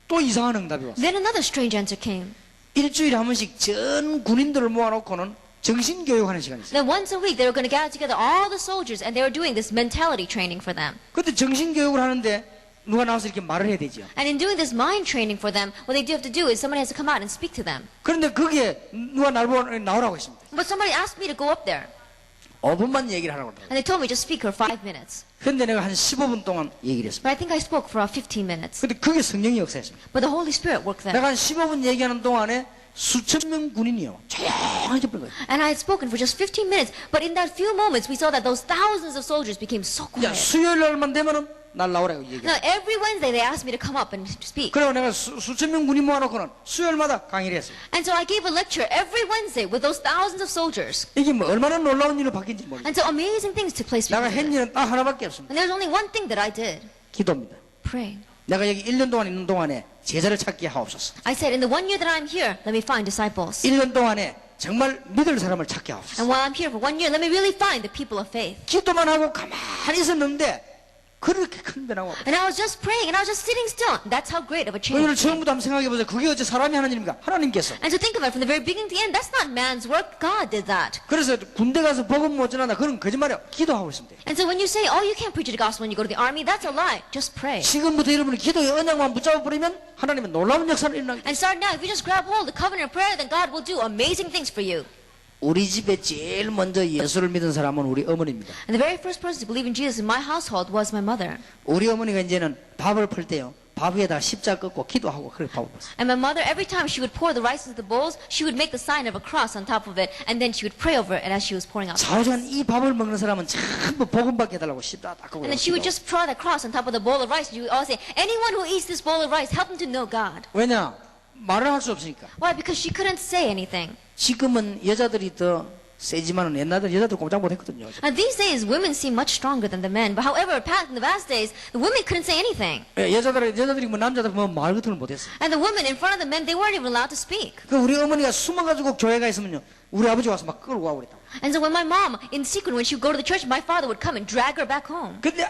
Speaker 3: 또 이상한 응답이 왔어요.
Speaker 2: Then another strange answer came.
Speaker 3: 일주일에 한 번씩 전 군인들을 모아놓고는 정신교육하는 시간이 있어요.
Speaker 2: Then once a week, they were going to gather together all the soldiers and they were doing this mentality training for them.
Speaker 3: 그때 정신교육을 하는데 누가 나와서 이렇게 말을 해야 되죠.
Speaker 2: And in doing this mind training for them, what they do have to do is somebody has to come out and speak to them.
Speaker 3: 그런데 거기에 누가 날 보고 나오라고 했습니다.
Speaker 2: But somebody asked me to go up there.
Speaker 3: 5분만 얘기를 하라고 하더라고요.
Speaker 2: And they told me just speak for 5 minutes.
Speaker 3: 그런데 내가 한 15분 동안 얘기를 했습니다.
Speaker 2: But I think I spoke for about 15 minutes.
Speaker 3: 근데 그게 성령이 역사했습니다.
Speaker 2: But the Holy Spirit worked there.
Speaker 3: 내가 한 15분 얘기하는 동안에 수천 명 군인이요. 조용해져 버린 거예요.
Speaker 2: And I had spoken for just 15 minutes, but in that few moments we saw that those thousands of soldiers became so
Speaker 3: 야,
Speaker 2: quiet.
Speaker 3: 수요일 날만 되면은 날 나오라고 얘기해.
Speaker 2: Now every Wednesday they asked me to come up and speak.
Speaker 3: 그리고 내가 수천 명 군인 모아놓고는 수요일마다 강의를 했어요.
Speaker 2: And so I gave a lecture every Wednesday with those thousands of soldiers.
Speaker 3: 이게 뭐 얼마나 놀라운 일로 바뀐지 모르겠어요.
Speaker 2: And so amazing things took place
Speaker 3: 내가
Speaker 2: because of
Speaker 3: 한
Speaker 2: it.
Speaker 3: 일은 딱 하나밖에 없습니다.
Speaker 2: And there's only one thing that I did.
Speaker 3: 기도입니다.
Speaker 2: Pray.
Speaker 3: 내가 여기 1년 동안 있는 동안에 제자를 찾게 하옵소서.
Speaker 2: I said, in the 1 year that I'm here, let me find disciples.
Speaker 3: 1년 동안에 정말 믿을 사람을 찾게 하옵소서.
Speaker 2: And while I'm here for 1 year, let me really find the people of faith.
Speaker 3: 기도만 하고 가만히 있었는데 그렇게 큰 변화가 왔어요.
Speaker 2: And I was just praying and I was just sitting still. That's how great of a
Speaker 3: 오늘
Speaker 2: change.
Speaker 3: 처음부터 한번 생각해 보세요. 그게 어째 사람이 하는 일입니까? 하나님께서.
Speaker 2: And so think of it from the very beginning to the end. That's not man's work. God did that.
Speaker 3: 그래서 군대 가서 복음 못 전한다. 그건 거짓말이야. 기도하고 있으면 돼.
Speaker 2: And so when you say, oh, you can't preach the gospel when you go to the army, that's a lie. Just pray.
Speaker 3: 지금부터 여러분이 기도의 언약만 붙잡아 버리면 하나님은 놀라운 역사를 일어나게 돼.
Speaker 2: And start now. If you just grab hold of the covenant of prayer, then God will do amazing things for you.
Speaker 3: 우리 집에 제일 먼저 예수를 믿은 사람은 우리 어머니입니다.
Speaker 2: And the very first person to believe in Jesus in my household was my mother.
Speaker 3: 우리 어머니가 이제는 밥을 풀 때요. 밥 위에다 십자 긋고 기도하고 그렇게 밥을 풀었어요.
Speaker 2: And my mother, every time she would pour the rice into the bowls, she would make the sign of a cross on top of it, and then she would pray over it as she was pouring out.
Speaker 3: 좌우간 이 밥을 먹는 사람은 전부 복음 받게 해달라고 십자 닦고
Speaker 2: And then she would just draw that cross on top of the bowl of rice, and she would always say, anyone who eats this bowl of rice, help them to know God.
Speaker 3: 왜냐? 말을 할 수 없으니까.
Speaker 2: Why? Because she couldn't say anything.
Speaker 3: 지금은 여자들이 더 세지만은 옛날에 여자들 꼼짝 못했거든요.
Speaker 2: And these days, women seem much stronger than the men. But however, in the past days, the women couldn't say anything.
Speaker 3: 여자들이 뭐 남자들 보면 말 같은 걸 못했어.
Speaker 2: And the women in front of the men, they weren't even allowed to speak.
Speaker 3: 그 우리 어머니가 숨어가지고 교회가 있으면요, 우리 아버지 와서 막 끌고 가고 그랬다.
Speaker 2: And so when my mom, in secret, when she would go to the church, my father would come and drag her back home.
Speaker 3: 근데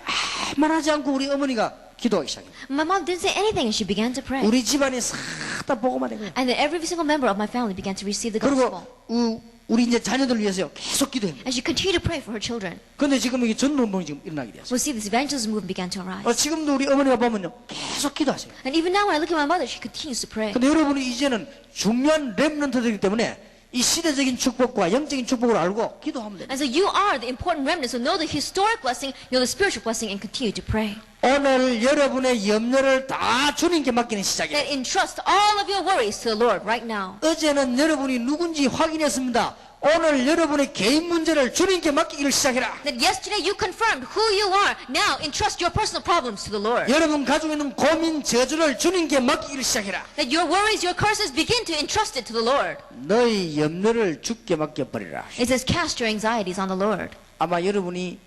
Speaker 3: 말하지 않고 우리 어머니가 기도하기 시작해.
Speaker 2: My mom didn't say anything, and she began to pray.
Speaker 3: 우리 집안이 싹 다 보고만 된 거예요.
Speaker 2: And then every single member of my family began to receive the
Speaker 3: 그리고
Speaker 2: gospel.
Speaker 3: 우리 이제 자녀들 위해서요, 계속 기도합니다.
Speaker 2: And she continued to pray for her children.
Speaker 3: 근데 지금 이게 전도운동이 지금 일어나게 되었어요.
Speaker 2: We'll see this evangelism movement began to arise.
Speaker 3: 지금도 우리 어머니가 보면요, 계속 기도하세요.
Speaker 2: And even now, when I look at my mother, she continues to pray.
Speaker 3: 근데 여러분이 이제는 중요한 렘넌트들이기 때문에 이 시대적인 축복과 영적인 축복을 알고 기도하면 돼요.
Speaker 2: And so you are the important remnant. So know the historic blessing, know the spiritual blessing, and continue to pray.
Speaker 3: 오늘 여러분의 염려를 다 주님께 맡기는 시작이에요.
Speaker 2: That entrust all of your worries to the Lord right now.
Speaker 3: 어제는 여러분이 누군지 확인했습니다. 오늘 여러분의 개인 문제를 주님께 맡기기를 시작해라.
Speaker 2: That yesterday you confirmed who you are. Now entrust your personal problems to the Lord.
Speaker 3: 여러분 가지고 있는 고민, 저주를 주님께 맡기기를 시작해라.
Speaker 2: That your worries, your curses, begin to entrust it to the Lord.
Speaker 3: 너희 염려를 주께 맡겨버리라.
Speaker 2: It says, cast your anxieties on the Lord.
Speaker 3: 아마 여러분이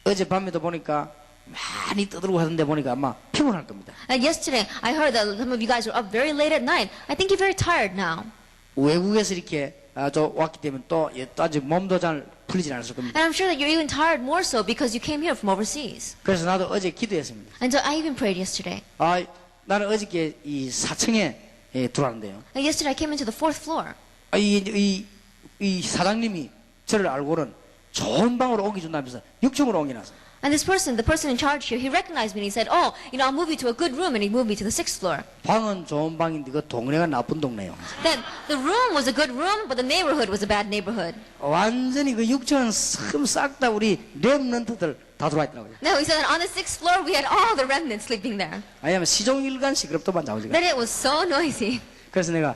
Speaker 3: 어젯밤에도 보니까 많이 떠들고 하던데 보니까 아마 피곤할 겁니다.
Speaker 2: And yesterday, I heard that some of you guys were up very late at night. I think you're very tired now.
Speaker 3: 외국에서 이렇게 왔기 때문에 또 아직 몸도 잘 풀리진 않았을 겁니다.
Speaker 2: And I'm sure that you're even tired more so because you came here from overseas.
Speaker 3: 그래서 나도 어제 기도했습니다.
Speaker 2: And so I even prayed yesterday.
Speaker 3: 나는 어저께 이 4층에 들어왔는데요.
Speaker 2: And yesterday I came into the 4th floor.
Speaker 3: 이 사장님이 저를 알고는 좋은 방으로 옮겨준다면서 6층으로 옮겨놨어요.
Speaker 2: And this person, the person in charge here, he recognized me and he said, oh, I'll move you to a good room, and he moved me to the 6th floor.
Speaker 3: 방은 좋은 방인데 그 동네가 나쁜 동네요.
Speaker 2: Then the room was a good room, but the neighborhood was a bad neighborhood.
Speaker 3: 완전히 그 6층은 싹 다 우리 렘넌트들 다 들어와 있더라고요.
Speaker 2: No, he said that on the 6th floor we had all the remnants sleeping there.
Speaker 3: 아니면 시종일관 시끄럽더만 자오지가.
Speaker 2: That it was so noisy.
Speaker 3: 그래서 내가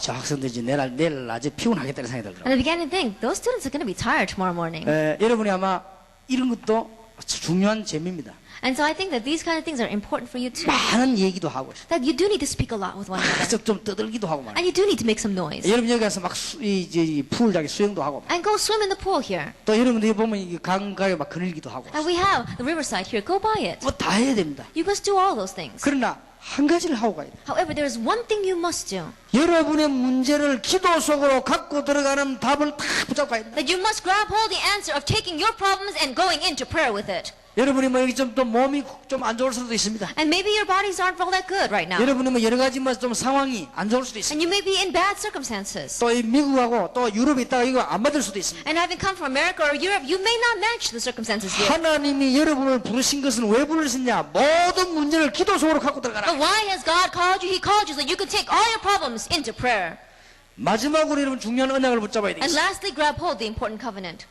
Speaker 3: 저 학생들이 내일 낮에 피곤하겠다는 생각이 들더라고요.
Speaker 2: And I began to think, those students are going to be tired tomorrow morning.
Speaker 3: 여러분이 아마 이런 것도 중요한 재미입니다.
Speaker 2: And so I think that these kind of things are important for you too.
Speaker 3: 많은 얘기도 하고
Speaker 2: That you do need to speak a lot with one another.
Speaker 3: 좀 떠들기도 하고 말이에요.
Speaker 2: And you do need to make some noise.
Speaker 3: 여러분 여기 가서 막 풀자기 수영도 하고
Speaker 2: And go swim in the pool here.
Speaker 3: 또 여러분들이 보면 강가에 막 그늘기도 하고
Speaker 2: And we have the riverside here. Go by it.
Speaker 3: 뭐 다 해야 됩니다.
Speaker 2: You must do all those things.
Speaker 3: 그러나 한 가지를 하고 가야 돼요.
Speaker 2: However, there is one thing you must do.
Speaker 3: 여러분의 문제를 기도 속으로 갖고 들어가는 답을 다 붙잡고 가야 돼요.
Speaker 2: That you must grab hold the answer of taking your problems and going into prayer with it.
Speaker 3: 여러분이 뭐 여기 좀 또 몸이 좀 안 좋을 수도 있습니다.
Speaker 2: And maybe your bodies aren't all that good right now.
Speaker 3: 여러분이 뭐 여러 가지 뭐 좀 상황이 안 좋을 수도 있습니다.
Speaker 2: And you may be in bad circumstances.
Speaker 3: 또 이 미국하고 또 유럽에 있다가 이거 안 받을 수도 있습니다.
Speaker 2: And having come from America or Europe, you may not match the circumstances here.
Speaker 3: 하나님이 여러분을 부르신 것은 왜 부르셨냐? 모든 문제를 기도 속으로 갖고 들어가라.
Speaker 2: But why has God called you? He called you so you could take all your problems into prayer.
Speaker 3: 마지막으로 여러분 중요한 언약을 붙잡아야
Speaker 2: And
Speaker 3: 되겠습니다.
Speaker 2: lastly, grab hold the important covenant.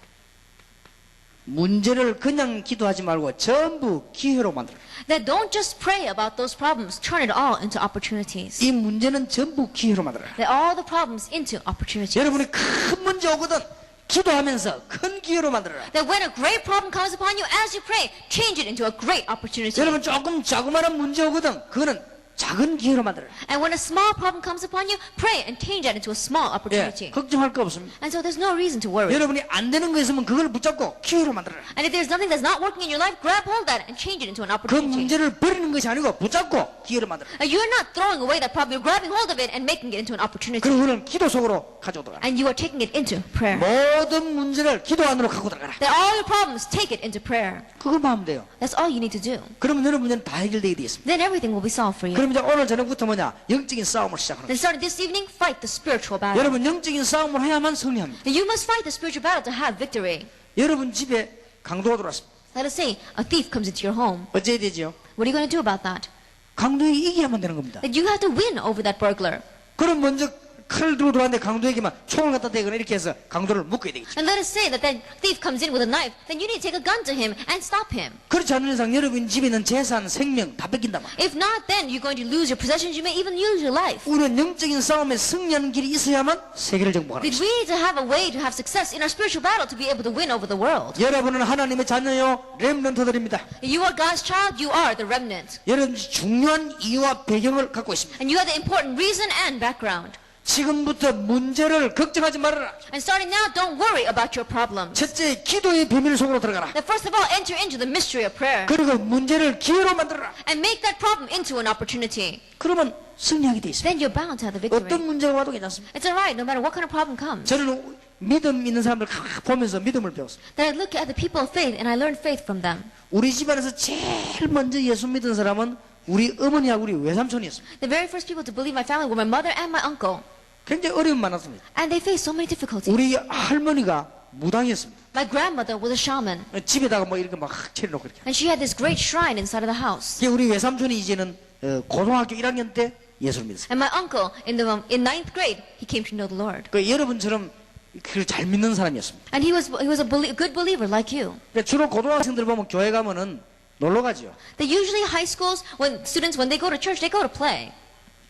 Speaker 3: 문제를 그냥 기도하지 말고 전부 기회로 만들어.
Speaker 2: That don't just pray about those problems, turn it all into opportunities.
Speaker 3: 이 문제는 전부 기회로 만들어.
Speaker 2: That all the problems into opportunities.
Speaker 3: 여러분이 큰 문제 오거든 기도하면서 큰 기회로 만들어라.
Speaker 2: That when a great problem comes upon you, as you pray, change it into a great opportunity.
Speaker 3: 여러분 조금 자그마한 문제 오거든 그거는 작은 기회로 만들어라.
Speaker 2: And when a small problem comes upon you, pray and change that into a small
Speaker 3: 예,
Speaker 2: opportunity.
Speaker 3: 걱정할 거 없습니다.
Speaker 2: And so there's no reason to worry.
Speaker 3: 여러분이 안 되는 거 있으면 그걸 붙잡고 기회로 만들어라.
Speaker 2: And if there's nothing that's not working in your life, grab hold of that and change it into an
Speaker 3: 그
Speaker 2: opportunity.
Speaker 3: 문제를 버리는 것이 아니고 붙잡고 기회로 만들어라.
Speaker 2: You're not throwing away that problem, you're grabbing hold of it and making it into an opportunity.
Speaker 3: 그리고 그는 기도 속으로 가져오더라.
Speaker 2: And you are taking it into prayer.
Speaker 3: 모든 문제를 기도 안으로 갖고 들어가라.
Speaker 2: That all your problems, take it into prayer.
Speaker 3: 그것만 하면 돼요.
Speaker 2: That's all you need to do.
Speaker 3: 그러면 여러분 문제는 다 해결되게 되어 있습니다.
Speaker 2: Then everything will be solved for you.
Speaker 3: 그럼 이제 오늘 저녁부터 뭐냐? 영적인 싸움을 시작하는
Speaker 2: Then
Speaker 3: 거예요.
Speaker 2: starting this evening, fight the spiritual battle.
Speaker 3: 여러분 영적인 싸움을 해야만 승리합니다.
Speaker 2: And you must fight the spiritual battle to have victory.
Speaker 3: 여러분 집에 강도가 들어왔습니다.
Speaker 2: Let us say a thief comes into your home.
Speaker 3: 어찌해야 되지요?
Speaker 2: What are you going to do about that?
Speaker 3: 강도에게 이겨야만 되는 겁니다.
Speaker 2: That you have to win over that burglar.
Speaker 3: 그럼 먼저 칼을 들고 들어왔는데 강도에게만 총을 갖다 대거나 이렇게 해서 강도를 묶어야 되겠죠.
Speaker 2: And let us say that that thief comes in with a knife. Then you need to take a gun to him and stop him.
Speaker 3: 그렇지 않는 이상 여러분 집에 있는 재산, 생명 다 뺏긴단 말이에요.
Speaker 2: If not, then you're going to lose your possessions. You may even lose your life.
Speaker 3: 우리는 영적인 싸움에 승리하는 길이 있어야만 세계를 정복하는
Speaker 2: That
Speaker 3: 것입니다.
Speaker 2: we need to have a way to have success in our spiritual battle to be able to win over the world.
Speaker 3: 여러분은 하나님의 자녀요 렘넌트들입니다.
Speaker 2: You are God's child. You are the remnant.
Speaker 3: 여러분 중요한 이유와 배경을 갖고 있습니다.
Speaker 2: And you have the important reason and background.
Speaker 3: 지금부터 문제를 걱정하지 말아라.
Speaker 2: And starting now, don't worry about your problems.
Speaker 3: 첫째, 기도의 비밀 속으로 들어가라.
Speaker 2: That first of all, enter into the mystery of prayer.
Speaker 3: 그리고 문제를 기회로 만들어라.
Speaker 2: And make that problem into an opportunity.
Speaker 3: 그러면 승리하게 돼 있습니다.
Speaker 2: Then you're bound to have the victory.
Speaker 3: 어떤 문제가 와도 괜찮습니다.
Speaker 2: It's alright, no matter what kind of problem comes.
Speaker 3: 저는 믿음 있는 사람을 보면서 믿음을 배웠습니다.
Speaker 2: That I look at the people of faith and I learn faith from them.
Speaker 3: 우리 집안에서 제일 먼저 예수 믿은 사람은 우리 어머니하고 우리 외삼촌이었습니다.
Speaker 2: The very first people to believe my family were my mother and my uncle.
Speaker 3: 굉장히 어려움이 많았습니다.
Speaker 2: And they faced so many difficulties.
Speaker 3: 우리 할머니가 무당이었습니다.
Speaker 2: My grandmother was a shaman.
Speaker 3: 집에다가 뭐 이렇게 막 차려놓고 이렇게.
Speaker 2: And she had this great shrine inside of the house.
Speaker 3: 우리 외삼촌이 이제는 고등학교 1학년 때 예수를 믿었어요.
Speaker 2: And my uncle, in ninth grade, he came to know the Lord.
Speaker 3: 그 여러분처럼 그걸 잘 믿는 사람이었습니다.
Speaker 2: And he was a good believer like you.
Speaker 3: 그러니까 주로 고등학생들 보면 교회 가면은 놀러 가죠.
Speaker 2: That usually high schools, when they go to church, they go to play.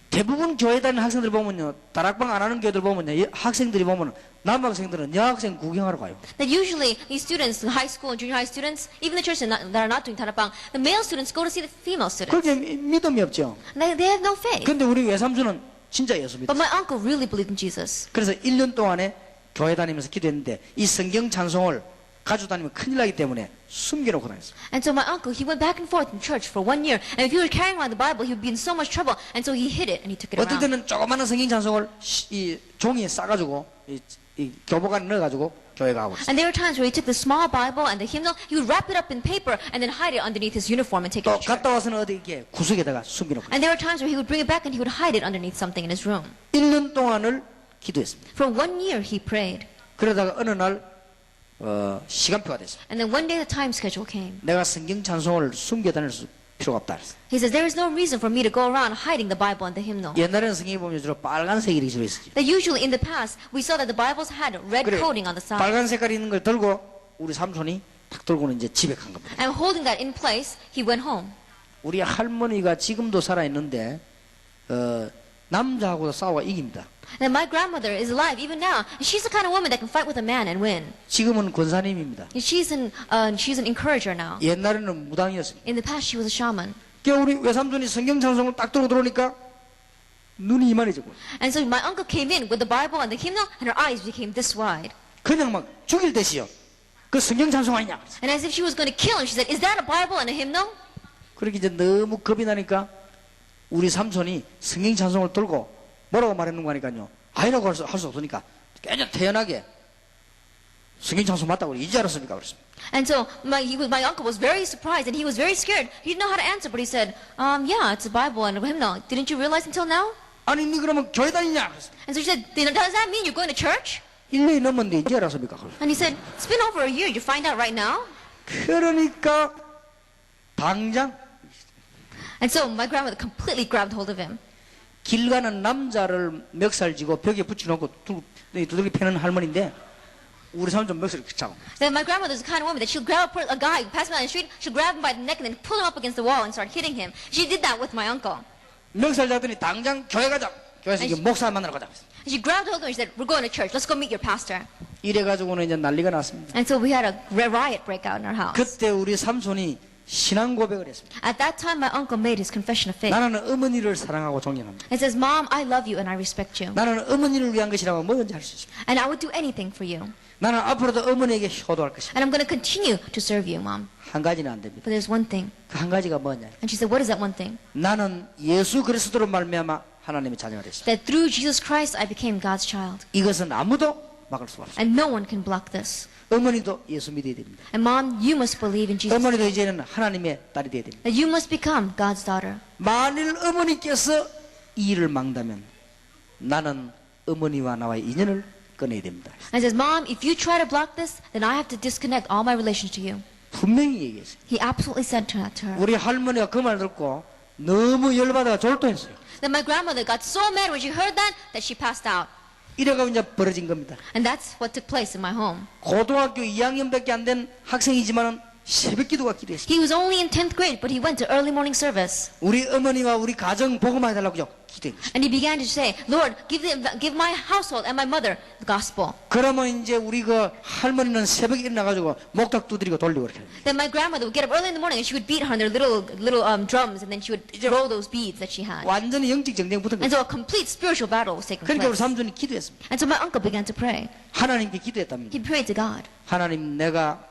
Speaker 3: 대부분 교회 다니는 학생들 보면요, 다락방 안 하는 교회들 보면요, 학생들이 보면 남학생들은 여학생 구경하러 가요.
Speaker 2: That usually these students, high school and junior high students, even the churches that are not doing tarapang, the male students go to see the female students.
Speaker 3: 그렇게 믿음이 없죠.
Speaker 2: And they have no faith.
Speaker 3: 근데 우리 외삼촌은 진짜 예수
Speaker 2: But
Speaker 3: 믿었어요.
Speaker 2: my uncle really believed in Jesus.
Speaker 3: 그래서 1년 동안에 교회 다니면서 기도했는데 이 성경 찬송을 가지고 다니면 큰일 나기 때문에 숨겨놓고 다녔어요.
Speaker 2: And so my uncle, he went back and forth in church for 1 year. And if he were carrying around the Bible, he would be in so much trouble. And so he hid it and he took it
Speaker 3: 어떨
Speaker 2: around.
Speaker 3: 때는 조그마한 성경 찬송을 이 종이에 싸가지고 이 교복 안에 넣어가지고 교회 가고 있어요.
Speaker 2: And there were times where he took the small Bible and the hymnal, he would wrap it up in paper and then hide it underneath his uniform and take it
Speaker 3: 또
Speaker 2: to church.
Speaker 3: 갔다 와서는 어디 이렇게 구석에다가 숨겨놓고 있어요.
Speaker 2: And there were times where he would bring it back and he would hide it underneath something in his room.
Speaker 3: 1년 동안을 기도했습니다.
Speaker 2: For 1 year he prayed.
Speaker 3: 그러다가 어느 날 시간표가 됐어요.
Speaker 2: And then one day the time schedule came.
Speaker 3: 내가 성경 찬송을 숨겨 다닐 필요가 없다 그랬어요.
Speaker 2: He says, there is no reason for me to go around hiding the Bible and the hymnal.
Speaker 3: 옛날에는 성경에 보면 주로 빨간색이 이렇게 주로 있었죠.
Speaker 2: That usually in the past, we saw that the Bibles had red
Speaker 3: 그래,
Speaker 2: coating on the side.
Speaker 3: 빨간 색깔이 있는 걸 들고 우리 삼촌이 탁 들고는 이제 집에 간 겁니다.
Speaker 2: And holding that in place, he went home.
Speaker 3: 우리 할머니가 지금도 살아 있는데 남자하고도 싸워 이깁니다.
Speaker 2: And my grandmother is alive even now. And she's the kind of woman that can fight with a man and win.
Speaker 3: 지금은 권사님입니다.
Speaker 2: And she's an encourager now.
Speaker 3: 옛날에는 무당이었습니다.
Speaker 2: In the past, she was a shaman.
Speaker 3: 그러니까 우리 외삼촌이 성경 찬송을 딱 들고 들어오니까 눈이 이만해지고
Speaker 2: And so my uncle came in with the Bible and the hymnal, and her eyes became this wide.
Speaker 3: 그냥 막 죽일 듯이요. 그 성경 찬송 아니냐.
Speaker 2: And as if she was going to kill him, she said, "Is that a Bible and a hymnal?"
Speaker 3: 그렇게 이제 너무 겁이 나니까 우리 삼촌이 성경 찬송을 들고 뭐라고 말했는 거니까요. 아니라고 할 수 없으니까 굉장히 태연하게 성경 찬송 맞다고 이제 알았습니까? 그랬습니다.
Speaker 2: And so my uncle was very surprised and he was very scared. He didn't know how to answer, but he said, "Yeah, it's a Bible and a hymnal. Didn't you realize until now?"
Speaker 3: 아니 니 그러면 교회 다니냐? 그랬습니다.
Speaker 2: And so she said, "Does that mean you're going to church?"
Speaker 3: 1년이 넘었는데 이제 알았습니까?
Speaker 2: And he said, "It's been over a year. You find out right now?"
Speaker 3: 그러니까 당장
Speaker 2: And so my grandmother completely grabbed hold of him.
Speaker 3: 길 가는 남자를 멱살 쥐고 벽에 붙여놓고 두들기 패는 할머니인데 우리 삼촌 멱살을 차고
Speaker 2: Then my grandmother's the kind of woman that she'll grab a guy passing by the street, she'll grab him by the neck and then pull him up against the wall and start hitting him. She did that with my uncle.
Speaker 3: 멱살 잡더니 당장 교회 가자. 교회에서 이게 목사 만나러 가자.
Speaker 2: And she grabbed hold of him and she said, "We're going to church. Let's go meet your pastor."
Speaker 3: 이래가지고는 이제 난리가 났습니다.
Speaker 2: And so we had a riot break out in our house.
Speaker 3: 그때 우리 삼촌이 신앙 고백을 했습니다.
Speaker 2: At that time, my uncle made his confession of faith.
Speaker 3: 나는 어머니를 사랑하고 존경합니다.
Speaker 2: It says, Mom, I love you and I respect you.
Speaker 3: 나는 어머니를 위한 것이라면 뭐든지 할 수 있습니다.
Speaker 2: And I would do anything for you.
Speaker 3: 나는 앞으로도 어머니에게 효도할 것입니다.
Speaker 2: And I'm going to continue to serve you, Mom.
Speaker 3: 한 가지는 안 됩니다.
Speaker 2: But there's one thing.
Speaker 3: 그 한 가지가 뭐냐?
Speaker 2: And she said, what is that one thing?
Speaker 3: 나는 예수 그리스도로 말미암아 하나님의 자녀가 됐습니다.
Speaker 2: That through Jesus Christ, I became God's child.
Speaker 3: 이것은 아무도 막을 수 없습니다.
Speaker 2: And no one can block this.
Speaker 3: 어머니도 예수 믿어야 됩니다.
Speaker 2: And Mom, you must believe in Jesus.
Speaker 3: 어머니도 이제는 하나님의 딸이 돼야 됩니다.
Speaker 2: That you must become God's daughter.
Speaker 3: 만일 어머니께서 이 일을 막다면 나는 어머니와 나와의 인연을 끊어야 됩니다.
Speaker 2: And says, Mom, if you try to block this, then I have to disconnect all my relations to you.
Speaker 3: 분명히 얘기했어요.
Speaker 2: He absolutely said that to her.
Speaker 3: 우리 할머니가 그 말 듣고 너무 열받아가 졸도했어요.
Speaker 2: Then my grandmother got so mad when she heard that she passed out.
Speaker 3: 이래가 이제 벌어진 겁니다.
Speaker 2: And that's what took place in my home.
Speaker 3: 고등학교 2학년밖에 안 된 학생이지만은 새벽 기도가 기도했습니다.
Speaker 2: He was only in 10th grade, but he went to early morning service.
Speaker 3: 우리 어머니와 우리 가정 복음화 해달라고 기도했습니다.
Speaker 2: And he began to say, Lord, give my household and my mother the gospel.
Speaker 3: 그러면 이제 우리 그 할머니는 새벽에 일어나가지고 목탁 두드리고 돌리고 그렇게.
Speaker 2: Then my grandmother would get up early in the morning and she would beat her on their little drums, and then she would roll those beads that she had.
Speaker 3: 완전히 영적 전쟁 붙은
Speaker 2: And
Speaker 3: 거예요.
Speaker 2: so a complete spiritual battle was taking
Speaker 3: 그러니까 우리
Speaker 2: place.
Speaker 3: 삼촌이 기도했습니다.
Speaker 2: And so my uncle began to pray.
Speaker 3: 하나님께 기도했답니다.
Speaker 2: He prayed to God.
Speaker 3: 하나님, 내가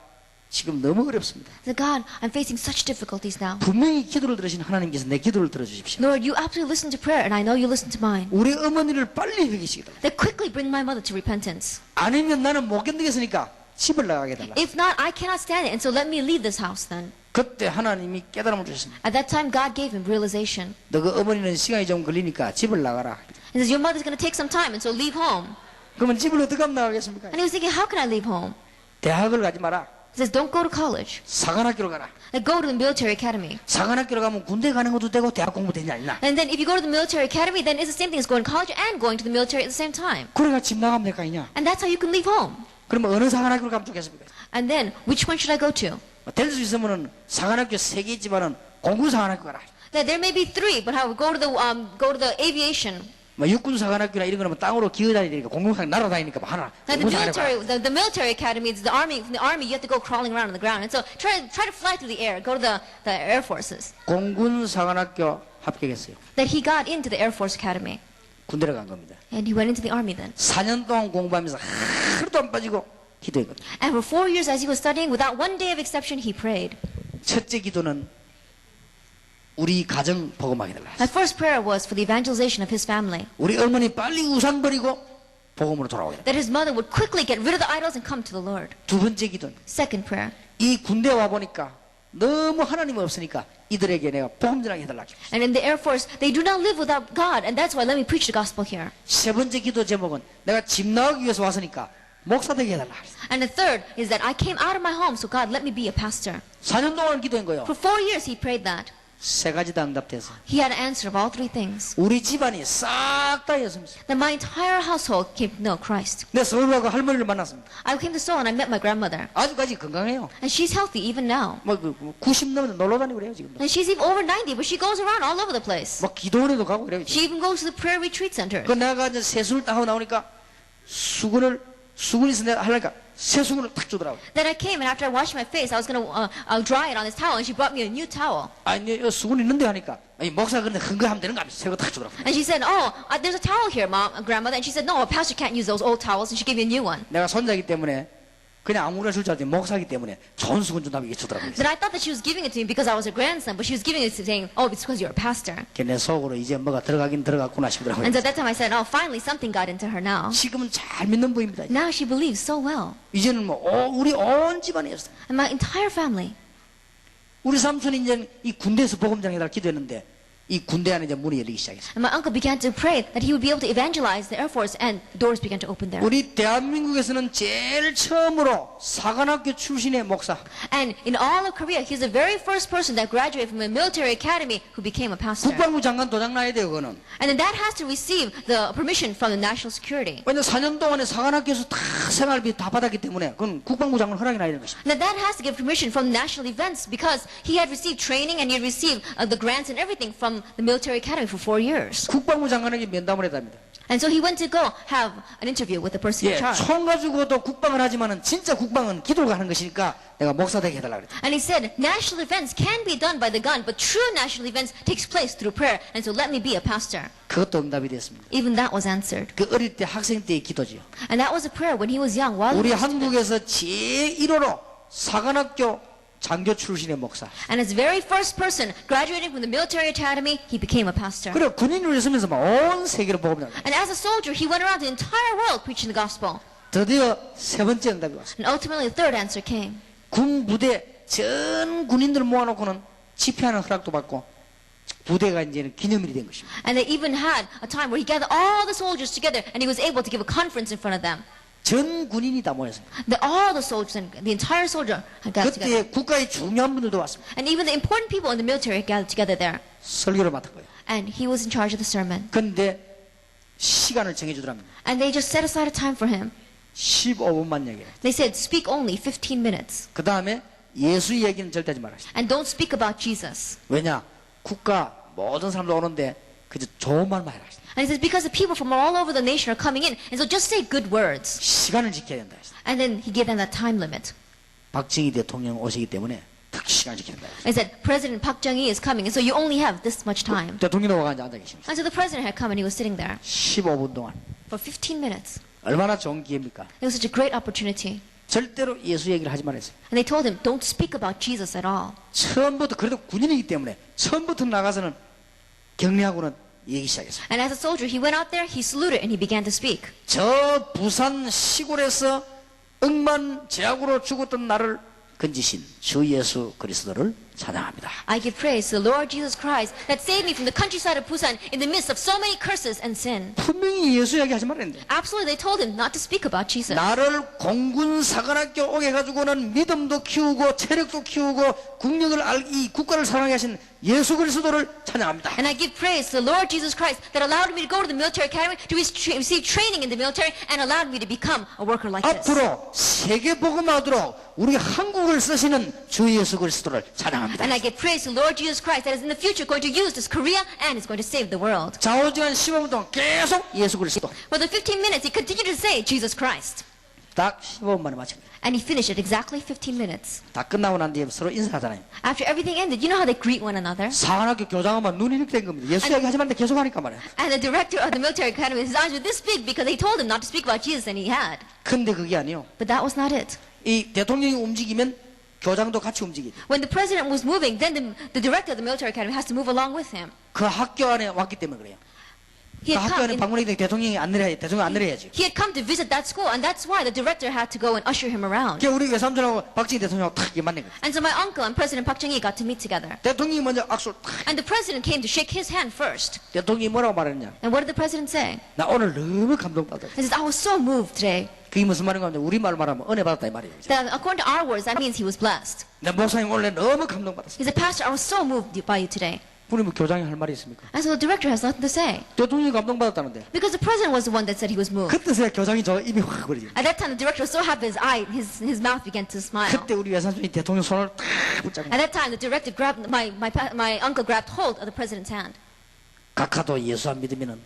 Speaker 3: 지금 너무 어렵습니다.
Speaker 2: He said, God, I'm facing such difficulties now.
Speaker 3: 분명히 기도를 들으신 하나님께서 내 기도를 들어주십시오.
Speaker 2: Lord, you absolutely listen to prayer, and I know you listen to mine.
Speaker 3: 우리 어머니를 빨리 회개시키다.
Speaker 2: Then quickly bring my mother to repentance.
Speaker 3: 아니면 나는 못 견디겠으니까 집을 나가게 해달라.
Speaker 2: If not, I cannot stand it, and so let me leave this house then.
Speaker 3: 그때 하나님이 깨달음을 주셨습니다.
Speaker 2: At that time, God gave him realization.
Speaker 3: 너 그 어머니는 시간이 좀 걸리니까 집을 나가라.
Speaker 2: He says, your mother's going to take some time, and so leave home.
Speaker 3: 그러면 집을 어떻게 하면 나가겠습니까?
Speaker 2: And he was thinking, how can I leave home?
Speaker 3: 대학을 가지 마라.
Speaker 2: He says, don't go to college.
Speaker 3: 사관학교로 가라.
Speaker 2: Like, go to the military academy.
Speaker 3: 사관학교로 가면 군대 가는 것도 되고 대학 공부 되냐 아니냐.
Speaker 2: And then if you go to the military academy, then it's the same thing as going to college and going to the military at the same time.
Speaker 3: 그래가 집 나가면 될 거 아니냐.
Speaker 2: And that's how you can leave home.
Speaker 3: 그러면 어느 사관학교로 가면 좋겠습니까?
Speaker 2: And then, which one should I go to?
Speaker 3: 될 수 있으면은 사관학교 3개 있지만은 공군 사관학교 가라.
Speaker 2: There may be 3, but I would go to the aviation.
Speaker 3: 뭐 육군 사관학교나 이런 거는 다니기어 다니니까 공군상 날아다니니까 뭐 하나.
Speaker 2: Now,
Speaker 3: 공군 사관학교 가라.
Speaker 2: the military academy is the army. From the army, you have to go crawling around on the ground. And so try to fly through the air. Go to the air forces.
Speaker 3: 공군 사관학교 합격했어요.
Speaker 2: That he got into the Air Force Academy.
Speaker 3: 군대로 간 겁니다.
Speaker 2: And he went into the army then.
Speaker 3: 4년 동안 공부하면서 하루도 안 빠지고 기도했거든요.
Speaker 2: And for 4 years as he was studying, without one day of exception, he prayed.
Speaker 3: 첫째 기도는 우리 가정 복음하게 달라.
Speaker 2: My first prayer was for the evangelization of his family.
Speaker 3: 우리 어머니 빨리 우상 버리고 복음으로 돌아오게.
Speaker 2: That his mother would quickly get rid of the idols and come to the Lord.
Speaker 3: 두 번째 기도는
Speaker 2: Second prayer.
Speaker 3: 이 군대 와 보니까 너무 하나님 없으니까 이들에게 내가 복음 전하게 해달라.
Speaker 2: And in the Air Force, they do not live without God. And that's why let me preach the gospel here.
Speaker 3: 세 번째 기도 제목은 내가 집 나가기 위해서 왔으니까 목사 되게 해달라.
Speaker 2: And the third is that I came out of my home, so God, let me be a pastor.
Speaker 3: 4년 동안 기도한 거예요.
Speaker 2: For 4 years, he prayed that.
Speaker 3: 세 가지 다 응답돼서
Speaker 2: He had an answer of all 3 things.
Speaker 3: 우리 집안이 싹 다 예수입니다.
Speaker 2: Then my entire household came to know Christ.
Speaker 3: 내 서울 가고 할머니를 만났습니다.
Speaker 2: I came to Seoul and I met my grandmother.
Speaker 3: 아직까지 건강해요.
Speaker 2: And she's healthy even now.
Speaker 3: 뭐 90 넘으면 놀러 다니고 그래요 지금도.
Speaker 2: And she's even over 90, but she goes around all over the place.
Speaker 3: 뭐 기도원에도 가고 그래요.
Speaker 2: She even goes to the prayer retreat centers.
Speaker 3: 그 내가 이제 세수를 딱 하고 나오니까 수건이 있어 내가 하려니까 세수건을 탁 주더라고.
Speaker 2: Then I came and after I washed my face, I was going to dry it on this towel and she brought me a new towel.
Speaker 3: 아니 수건 있는데 하니까 아니 목사 그런데 흥거 하면 되는 거 아니야. 새거 탁 주더라고.
Speaker 2: And she said, oh, there's a towel here, grandmother. And she said, no, a pastor can't use those old towels. And she gave me a new one.
Speaker 3: 내가 손자이기 때문에 그냥 아무나 줄 줄 알았더니 목사이기 때문에 좋은 수건 준다고 이게 주더라고요.
Speaker 2: Then I thought that she was giving it to me because I was her grandson, but she was giving it to saying, oh, it's because you're a pastor.
Speaker 3: 걔 내 속으로 이제 뭐가 들어가긴 들어갔구나 싶더라고요.
Speaker 2: And so at that time I said, oh, finally something got into her now.
Speaker 3: 지금은 잘 믿는 부입니다.
Speaker 2: Now she believes so well.
Speaker 3: 이제는 뭐 우리 온 집안이었어.
Speaker 2: And my entire family.
Speaker 3: 우리 삼촌이 이제 이 군대에서 복음 전해달라 기도했는데 이 군대 안에 이제 문이 열리기 시작했어요.
Speaker 2: And my uncle began to pray that he would be able to evangelize the Air Force, and the doors began to open there.
Speaker 3: 우리 대한민국에서는 제일 처음으로 사관학교 출신의 목사.
Speaker 2: And in all of Korea, he's the very first person that graduated from a military academy who became a pastor.
Speaker 3: 국방부 장관 도장 나야 돼요, 그거는.
Speaker 2: And then that has to receive the permission from the national security.
Speaker 3: 왜냐 4년 동안에 사관학교에서 다 생활비 다 받았기 때문에 그건 국방부 장관 허락이 나야 되는 것입니다.
Speaker 2: And then that has to give permission from the national events because he had received training and he had received the grants and everything from the military academy for 4 years.
Speaker 3: 국방부 장관에게 면담을 해야 됩니다.
Speaker 2: And so he went to go have an interview with the person in
Speaker 3: 예,
Speaker 2: charge.
Speaker 3: 총 가지고도 국방을 하지만은 진짜 국방은 기도가 하는 것이니까 내가 목사 되게 해달라 그랬다.
Speaker 2: And he said, national events can be done by the gun, but true national events takes place through prayer. And so let me be a pastor.
Speaker 3: 그것도 응답이 됐습니다.
Speaker 2: Even that was answered.
Speaker 3: 그 어릴 때 학생 때의 기도지요.
Speaker 2: And that was a prayer when he was young. While he
Speaker 3: 우리
Speaker 2: was a student.
Speaker 3: 한국에서 제1호로 사관학교 장교 출신의 목사.
Speaker 2: And as very first person graduating from the military academy, he became a pastor.
Speaker 3: 그리고 군인으로 있으면서 막 온 세계로 복음을 전합니다.
Speaker 2: And as a soldier, he went around the entire world preaching the gospel.
Speaker 3: 드디어 세 번째 응답이 왔습니다.
Speaker 2: And ultimately, the third answer came.
Speaker 3: 군 부대 전 군인들 모아놓고는 집회하는 허락도 받고 부대가 이제는 기념일이 된 것입니다.
Speaker 2: And they even had a time where he gathered all the soldiers together and he was able to give a conference in front of them.
Speaker 3: 전 군인이 다 모였습니다.
Speaker 2: All the soldiers and the entire soldier had gathered together.
Speaker 3: 그때 국가의 중요한 분들도 왔습니다.
Speaker 2: And even the important people in the military had gathered together there.
Speaker 3: 설교를 맡았고요.
Speaker 2: And he was in charge of the sermon.
Speaker 3: 근데 시간을 정해주더랍니다.
Speaker 2: And they just set aside a time for him.
Speaker 3: 15분만 얘기해요.
Speaker 2: They said, speak only 15 minutes.
Speaker 3: 그 다음에 예수 얘기는 절대 하지 말아요.
Speaker 2: And don't speak about Jesus.
Speaker 3: 왜냐? 국가 모든 사람들 오는데 그저 좋은 말만 해라.
Speaker 2: And he says, because the people from all over the nation are coming in. And so just say good words.
Speaker 3: 시간을 지켜야 된다.
Speaker 2: And then he gave them that time limit.
Speaker 3: 박정희 대통령 오시기 때문에 특히 시간을 지켜야 된다.
Speaker 2: And he said, President Park Chung-hee is coming. And so you only have this much time.
Speaker 3: 대통령이 와서 앉아 계십니다.
Speaker 2: And so the president had come and he was sitting there
Speaker 3: 15분 동안.
Speaker 2: for 15 minutes.
Speaker 3: 얼마나 좋은 기회입니까?
Speaker 2: It was such a great opportunity.
Speaker 3: 절대로 예수 얘기를 하지 말았어요.
Speaker 2: And they told him, don't speak about Jesus at all.
Speaker 3: 처음부터 그래도 군인이기 때문에 처음부터 나가서는 격려하고는 얘기 시작했어요.
Speaker 2: And as a soldier, he went out there, he saluted, and he began to speak.
Speaker 3: 저 부산 시골에서 억만 제약으로 죽었던 나를 건지신 주 예수 그리스도를 찬양합니다.
Speaker 2: I give praise to the Lord Jesus Christ that saved me from the countryside of Busan in the midst of so many curses and sin.
Speaker 3: 분명히 예수 얘기하지 말았는데
Speaker 2: Absolutely, they told him not to speak about Jesus.
Speaker 3: 나를 공군 사관학교 오게 해가지고는 믿음도 키우고 체력도 키우고 국력을 이 국가를 사랑하게 하신 예수 그리스도를 찬양합니다.
Speaker 2: And I give praise to the Lord Jesus Christ that allowed me to go to the military academy to receive training in the military and allowed me to become a worker like this.
Speaker 3: 앞으로 세계 복음화하도록 우리 한국을 쓰시는 주 예수 그리스도를 찬양합니다.
Speaker 2: And I give praise to the Lord Jesus Christ that is in the future going to use this Korea and is going to save the world.
Speaker 3: 좌우지간 15분 동안 계속 예수 그리스도.
Speaker 2: For the 15 minutes, he continued to say Jesus Christ.
Speaker 3: 딱 15분 만에 마칩니다.
Speaker 2: And he finished at exactly 15 minutes.
Speaker 3: 다 끝나고 난 뒤에 서로 인사하잖아요.
Speaker 2: After everything ended, you know how they greet one another?
Speaker 3: 사관학교 교장하면 눈이 이렇게 된 겁니다. 예수 얘기 하지 말는데 계속 하니까 말이에요.
Speaker 2: And the director of the military academy, his eyes were this big because they told him not to speak about Jesus, and he had.
Speaker 3: 근데 그게 아니요.
Speaker 2: But that was not it.
Speaker 3: 이 대통령이 움직이면 교장도 같이 움직이죠.
Speaker 2: When the president was moving, then the director of the military academy has to move along with him.
Speaker 3: 그 학교 안에 왔기 때문에 그래요.
Speaker 2: He
Speaker 3: 그
Speaker 2: had,
Speaker 3: 학교
Speaker 2: come
Speaker 3: 안에
Speaker 2: in-
Speaker 3: 방문하기 때문에 대통령 안 내려야죠.
Speaker 2: he had come to visit that school, and that's why the director had to go and usher him around.
Speaker 3: 그러니까 우리 외삼촌하고 박정희 대통령하고 탁 이렇게 만난 거예요.
Speaker 2: And so my uncle and President Park Chung-hee got to meet together.
Speaker 3: 대통령이 먼저 악수 탁.
Speaker 2: And the president came to shake his hand first.
Speaker 3: 대통령이 뭐라고 말했냐?
Speaker 2: And what did the president say?
Speaker 3: 나 오늘 너무 감동받았다.
Speaker 2: He says, I was so moved today.
Speaker 3: 그게 무슨 말인가 하면 우리말로 말하면 은혜 받았다 이 말이에요.
Speaker 2: That according to our words, that means he was blessed.
Speaker 3: 내 목사님 오늘 너무 감동받았어.
Speaker 2: He said, Pastor, I was so moved by you today.
Speaker 3: 우리 뭐 교장이 할 말이 있습니까?
Speaker 2: And so the director has nothing to say.
Speaker 3: 대통령이 감동받았다는데
Speaker 2: Because the president was the one that said he was moved.
Speaker 3: 그때서야 교장이 저 입이 확 버리죠.
Speaker 2: At that time, the director was so happy his mouth began to smile.
Speaker 3: 그때 우리 외삼촌이 대통령 손을 탁 붙잡고
Speaker 2: At that time, the director grabbed, my uncle grabbed hold of the president's hand.
Speaker 3: 각하도 예수 안 믿으면은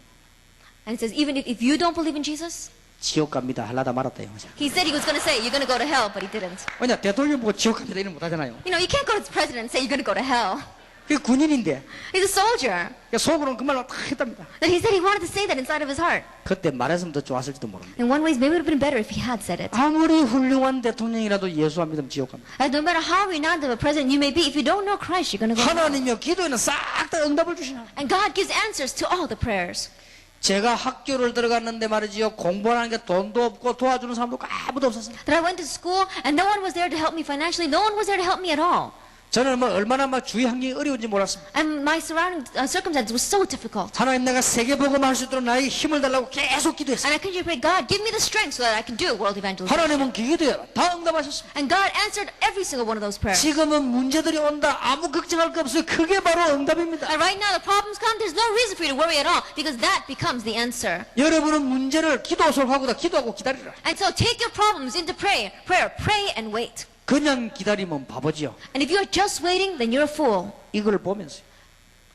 Speaker 2: And he says, even if you don't believe in Jesus,
Speaker 3: 지옥 갑니다. 할라다 말았다 형사.
Speaker 2: he said he was going to say, you're going to go to hell, but he didn't.
Speaker 3: 왜냐 대통령 보고 지옥 갑니다 이런 못 하잖아요.
Speaker 2: You know, you can't go to the president and say you're going to go to hell.
Speaker 3: 그게 군인인데
Speaker 2: He's a soldier.
Speaker 3: 속으로는 그 말로 탁 했답니다.
Speaker 2: That he said he wanted to say that inside of his heart.
Speaker 3: 그때 말했으면 더 좋았을지도 모릅니다.
Speaker 2: In one way, maybe it would have been better if he had said it.
Speaker 3: 아무리 훌륭한 대통령이라도 예수 안 믿으면 지옥 갑니다.
Speaker 2: And no matter how renowned of a president you may be, if you don't know Christ, you're going to go to hell.
Speaker 3: 하나님이여 기도에는 싹 다 응답을 주시나.
Speaker 2: And God gives answers to all the prayers.
Speaker 3: 제가 학교를 들어갔는데 말이지요. 공부하는 게 돈도 없고 도와주는 사람도 아무도 없었어요.
Speaker 2: That I went to school and no one was there to help me financially. No one was there to help me at all.
Speaker 3: 저는 뭐 얼마나 막 주위 환경이 어려운지 몰랐습니다.
Speaker 2: And my surrounding circumstances was so difficult.
Speaker 3: 하나님 내가 세계 복음할 수 있도록 나에게 힘을 달라고 계속 기도했어요.
Speaker 2: And I continued to pray, God, give me the strength so that I can do world evangelism.
Speaker 3: 하나님은 기도해요. 다 응답하셨습니다.
Speaker 2: And God answered every single one of those prayers.
Speaker 3: 지금은 문제들이 온다. 아무 걱정할 거 없어요. 그게 바로 응답입니다.
Speaker 2: And right now the problems come, there's no reason for you to worry at all because that becomes the answer.
Speaker 3: 여러분은 문제를 기도 솔하고다 기도하고 기다리라.
Speaker 2: And so take your problems into prayer, pray and wait.
Speaker 3: 그냥 기다리면 바보지요.
Speaker 2: And if you're just waiting, then you're a fool.
Speaker 3: 이걸 보면서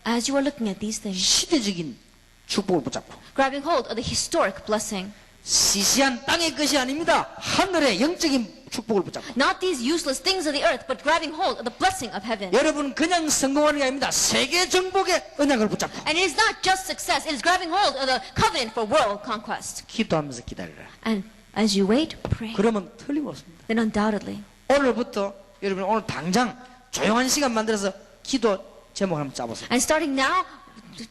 Speaker 2: As you are looking at these things,
Speaker 3: 시대적인 축복을 붙잡고
Speaker 2: grabbing hold of the historic blessing.
Speaker 3: 시시한 땅의 것이 아닙니다. 하늘의 영적인 축복을 붙잡고
Speaker 2: Not these useless things of the earth, but grabbing hold of the blessing of heaven.
Speaker 3: 여러분 그냥 성공하는 게 아닙니다. 세계 정복의 언약을 붙잡고
Speaker 2: And it is not just success, it is grabbing hold of the covenant for world conquest.
Speaker 3: 기도하면서 기다리라.
Speaker 2: And as you wait, pray.
Speaker 3: 그러면 틀림없습니다.
Speaker 2: Then undoubtedly.
Speaker 3: 오늘부터 여러분 오늘 당장 조용한 시간 만들어서 기도 제목을 한번 짜보세요.
Speaker 2: And starting now,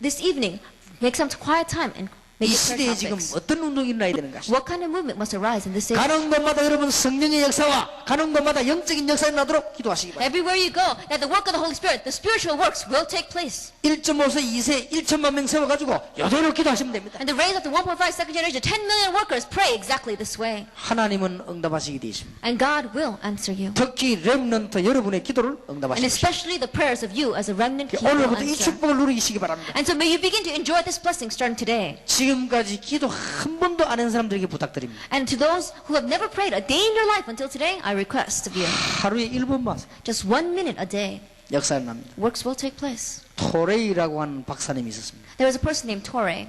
Speaker 2: this evening, make some quiet time and
Speaker 3: 이
Speaker 2: make it prayer
Speaker 3: 시대에 지금
Speaker 2: topics.
Speaker 3: 어떤 운동이 일어나야 되는가?
Speaker 2: What kind of movement must arise in this age?
Speaker 3: 가는 곳마다 여러분 성령의 역사와 가는 곳마다 영적인 역사가 일어나도록 기도하시기 바랍니다.
Speaker 2: Everywhere you go, that the work of the Holy Spirit, the spiritual works will take place.
Speaker 3: 1.5세 2세 1천만 명 세워가지고 여대로 기도하시면 됩니다.
Speaker 2: And to raise up the 1.5 second generation, 10 million workers, pray exactly this way.
Speaker 3: 하나님은 응답하시게 되어 있습니다.
Speaker 2: And God will answer you.
Speaker 3: 특히 렘넌트 여러분의 기도를
Speaker 2: And
Speaker 3: 응답하시게 되어
Speaker 2: especially the prayers of you as a remnant people will
Speaker 3: 오늘부터 이
Speaker 2: answer.
Speaker 3: 축복을 누리시기 바랍니다.
Speaker 2: And so may you begin to enjoy this blessing starting today.
Speaker 3: 지금까지 기도 한 번도 안 한 사람들에게 부탁드립니다.
Speaker 2: And to those who have never prayed a day in your life until today, I request of you,
Speaker 3: 하루에 1분만
Speaker 2: just 1 minute a day,
Speaker 3: 역사가 납니다.
Speaker 2: works will take place.
Speaker 3: 토레이라고 하는 박사님이 있었습니다.
Speaker 2: There was a person named Torre,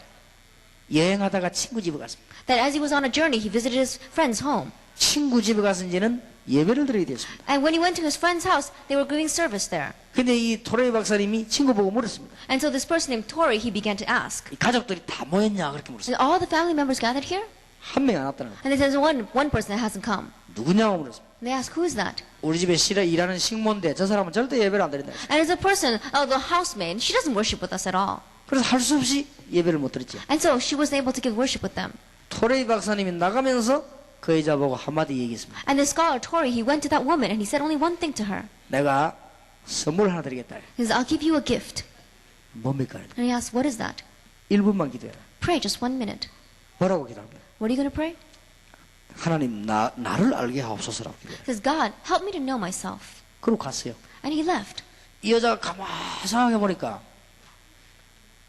Speaker 3: 여행하다가 친구 집에 갔습니다.
Speaker 2: that as he was on a journey, he visited his friend's home.
Speaker 3: 친구 집에 가서 이제는 예배를 드리게 됐습니다.
Speaker 2: And when he went to his friend's house, they were giving service there.
Speaker 3: 근데 이 토레이 박사님이 친구 보고 물었습니다.
Speaker 2: And so this person named Torre, he began to ask,
Speaker 3: 이 가족들이 다 모였냐 그렇게 물었습니다.
Speaker 2: "Is all the family members gathered here?"
Speaker 3: 한 명이 안 왔다는 거예요.
Speaker 2: And they said, "There's one person that hasn't come."
Speaker 3: 누구냐고 물었습니다.
Speaker 2: And they asked, "Who is that?"
Speaker 3: 우리 집에 실어 일하는 식모인데 저 사람은 절대 예배를 안 드린다.
Speaker 2: And it's a person, the housemaid. She doesn't worship with us at all.
Speaker 3: 그래서 할 수 없이 예배를 못 드렸죠.
Speaker 2: And so she was able to give worship with them.
Speaker 3: 토레이 박사님이 나가면서 그 여자 보고 한마디 얘기했습니다.
Speaker 2: And the scholar Torre, he went to that woman and he said only one thing to her.
Speaker 3: 내가 선물 하나 드리겠다.
Speaker 2: He says, "I'll give you a gift."
Speaker 3: 뭡니까?
Speaker 2: And he asked, "What is that?"
Speaker 3: 1분만 기도해라.
Speaker 2: "Pray just 1 minute."
Speaker 3: 뭐라고 기도합니다.
Speaker 2: "What are you going to pray?"
Speaker 3: 하나님 나를 알게 하옵소서라고 기도해요.
Speaker 2: He says, "God, help me to know myself."
Speaker 3: 그러고 갔어요.
Speaker 2: And he left.
Speaker 3: 이 여자가 가만히 생각해 보니까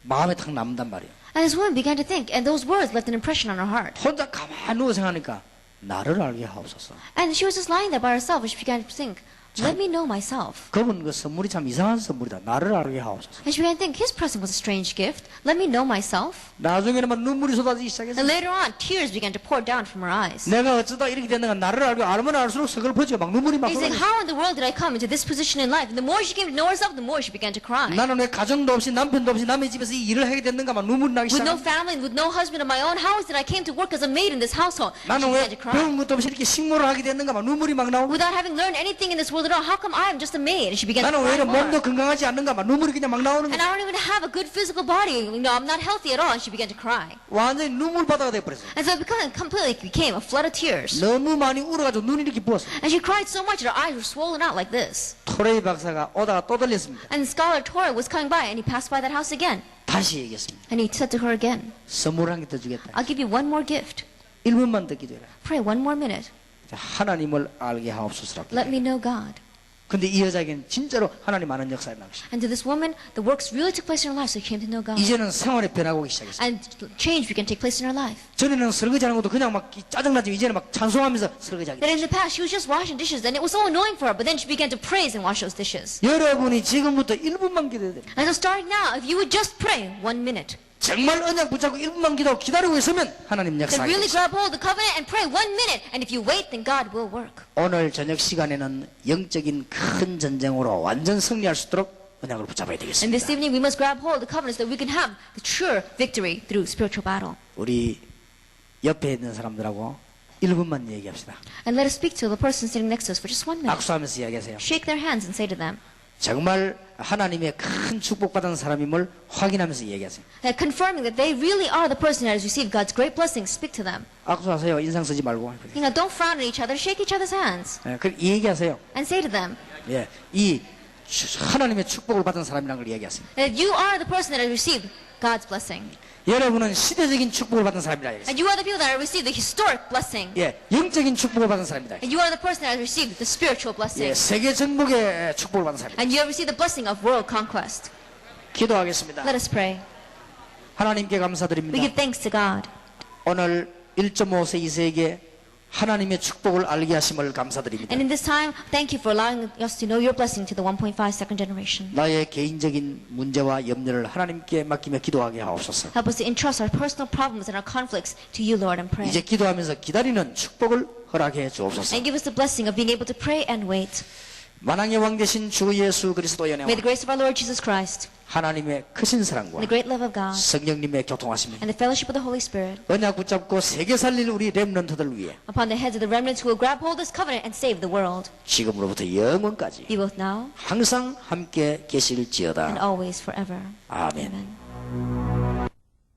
Speaker 3: 마음에 탁 남단 말이에요.
Speaker 2: And this woman began to think, and those words left an impression on her heart.
Speaker 3: 혼자 가만히 누워 생각하니까 나를 알게 하옵소서.
Speaker 2: And she was just lying there by herself and she began to think, "Let me know myself."
Speaker 3: 그분 그 선물이 참 이상한 선물이다. 나를 알게 하옵소서.
Speaker 2: And she began to think, his present was a strange gift. Let me know myself.
Speaker 3: 나중에는 막 눈물이 쏟아지기 시작했어요.
Speaker 2: And later on, tears began to pour down from her eyes.
Speaker 3: 내가 어쩌다 이렇게 됐는가 나를 알고 알면 알수록 서글퍼지고 막 눈물이 막
Speaker 2: He's like,
Speaker 3: 흘러요.
Speaker 2: how in the world did I come into this position in life? And the more she came to know herself, the more she began to cry.
Speaker 3: 나는 왜 가정도 없이 남편도 없이 남의 집에서 이 일을 하게 됐는가 막 눈물이 나기
Speaker 2: With no
Speaker 3: 시작했어요.
Speaker 2: family, with no husband of my own, how is it I came to work as a maid in this household? And she
Speaker 3: 나는 왜
Speaker 2: began to cry.
Speaker 3: 배운 것도 없이 이렇게 식모를 하게 됐는가 막 눈물이 막 나오고
Speaker 2: Without having learned anything in this world at all, how come I am just a maid? And she began to
Speaker 3: 나는 왜
Speaker 2: cry
Speaker 3: 이런 몸도
Speaker 2: more.
Speaker 3: 건강하지 않는가 막 눈물이 그냥 막 나오는
Speaker 2: And
Speaker 3: 거야.
Speaker 2: I don't even have a good physical body. I'm not healthy at all. And she began to cry.
Speaker 3: 완전히 눈물 바다가 돼버렸어요.
Speaker 2: And so it completely became a flood of tears.
Speaker 3: 너무 많이 울어가지고 눈이 이렇게 부었어요.
Speaker 2: And she cried so much that her eyes were swollen out like this.
Speaker 3: 토레이 박사가 오다가 또 들렸습니다.
Speaker 2: And the scholar Torah was coming by and he passed by that house again.
Speaker 3: 다시 얘기했습니다.
Speaker 2: And he said to her again,
Speaker 3: 선물 한 개 더 주겠다.
Speaker 2: "I'll give you one more gift.
Speaker 3: 1분만 더 기도해라.
Speaker 2: Pray 1 more minute.
Speaker 3: 자, 하나님을 알게 하옵소서라고.
Speaker 2: Let me know God."
Speaker 3: 근데 이 여자에게는 진짜로 하나님 아는 역사가 나왔어요.
Speaker 2: And to this woman, the works really took place in her life, so she came to know God.
Speaker 3: 이제는 생활에 변화가 오기 시작했어요.
Speaker 2: And change began to take place in her life.
Speaker 3: 전에는 설거지하는 것도 그냥 막 짜증나지 이제는 막 찬송하면서 설거지하게
Speaker 2: That
Speaker 3: 됐어요.
Speaker 2: in the past, she was just washing dishes and it was so annoying for her, but then she began to praise and wash those dishes.
Speaker 3: 여러분이 지금부터 1분만 기도해야 됩니다.
Speaker 2: And so starting now, if you would just pray 1 minute,
Speaker 3: 정말 언약 붙잡고 1분만 기다리고 있으면 하나님
Speaker 2: then
Speaker 3: 역사하게
Speaker 2: really
Speaker 3: 됐어요.
Speaker 2: grab hold of the covenant and pray 1 minute. And if you wait, then God will work.
Speaker 3: 오늘 저녁 시간에는 영적인 큰 전쟁으로 완전 승리할 수 있도록 언약을 붙잡아야
Speaker 2: And this
Speaker 3: 되겠습니다.
Speaker 2: evening, we must grab hold of the covenant so that we can have the sure victory through spiritual battle.
Speaker 3: 우리 옆에 있는 사람들하고 1분만 얘기합시다.
Speaker 2: And let us speak to the person sitting next to us for just 1 minute.
Speaker 3: 악수하면서 이야기하세요.
Speaker 2: Shake their hands and say to them,
Speaker 3: 정말 하나님의 큰 축복받은 사람임을 확인하면서 얘기하세요.
Speaker 2: that confirming that they really are the person that has received God's great blessings, speak to them.
Speaker 3: 악수하세요. 인상 쓰지 말고.
Speaker 2: Don't frown at each other, shake each other's hands.
Speaker 3: 이 얘기하세요.
Speaker 2: And say to them,
Speaker 3: 예, 이 하나님의 축복을 받은 사람이라는 걸 얘기하세요.
Speaker 2: that you are the person that has received God's blessing.
Speaker 3: 여러분은 시대적인 축복을 받은 사람이라 얘기했어요.
Speaker 2: And you are the people that have received the historic blessing.
Speaker 3: 예, 영적인 축복을 받은 사람이다.
Speaker 2: And you are the person that has received the spiritual blessing.
Speaker 3: 예, 세계 정복의 축복을 받은 사람이다.
Speaker 2: And you have received the blessing of world conquest.
Speaker 3: 기도하겠습니다.
Speaker 2: Let us pray.
Speaker 3: 하나님께
Speaker 2: We
Speaker 3: 감사드립니다.
Speaker 2: give thanks to God.
Speaker 3: 오늘 1.5세 2세에게 하나님의 축복을 알게 하심을 감사드립니다.
Speaker 2: And in this time, thank you for allowing us to know your blessing to the 1.5 second generation.
Speaker 3: 나의 개인적인 문제와 염려를 하나님께 맡기며 기도하게 하옵소서.
Speaker 2: Help us to entrust our personal problems and our conflicts to you, Lord, and pray.
Speaker 3: 이제 기도하면서 기다리는 축복을 허락해 주옵소서.
Speaker 2: And give us the blessing of being able to pray and wait.
Speaker 3: 만왕의 왕 되신 주 예수 그리스도의
Speaker 2: May
Speaker 3: 은혜와
Speaker 2: the grace of our Lord Jesus Christ
Speaker 3: 하나님의 크신
Speaker 2: and
Speaker 3: 사랑과
Speaker 2: the great love of God
Speaker 3: 성령님의 교통하심이
Speaker 2: and the fellowship of the Holy Spirit
Speaker 3: 언약 붙잡고 세계 살릴 우리 렘넌트들 위해
Speaker 2: upon the heads of the remnants who will grab hold of this covenant and save the world,
Speaker 3: 지금으로부터 영원까지
Speaker 2: be both now
Speaker 3: 항상 함께
Speaker 2: and
Speaker 3: 계실지어다.
Speaker 2: always forever.
Speaker 3: 아멘.
Speaker 2: Amen.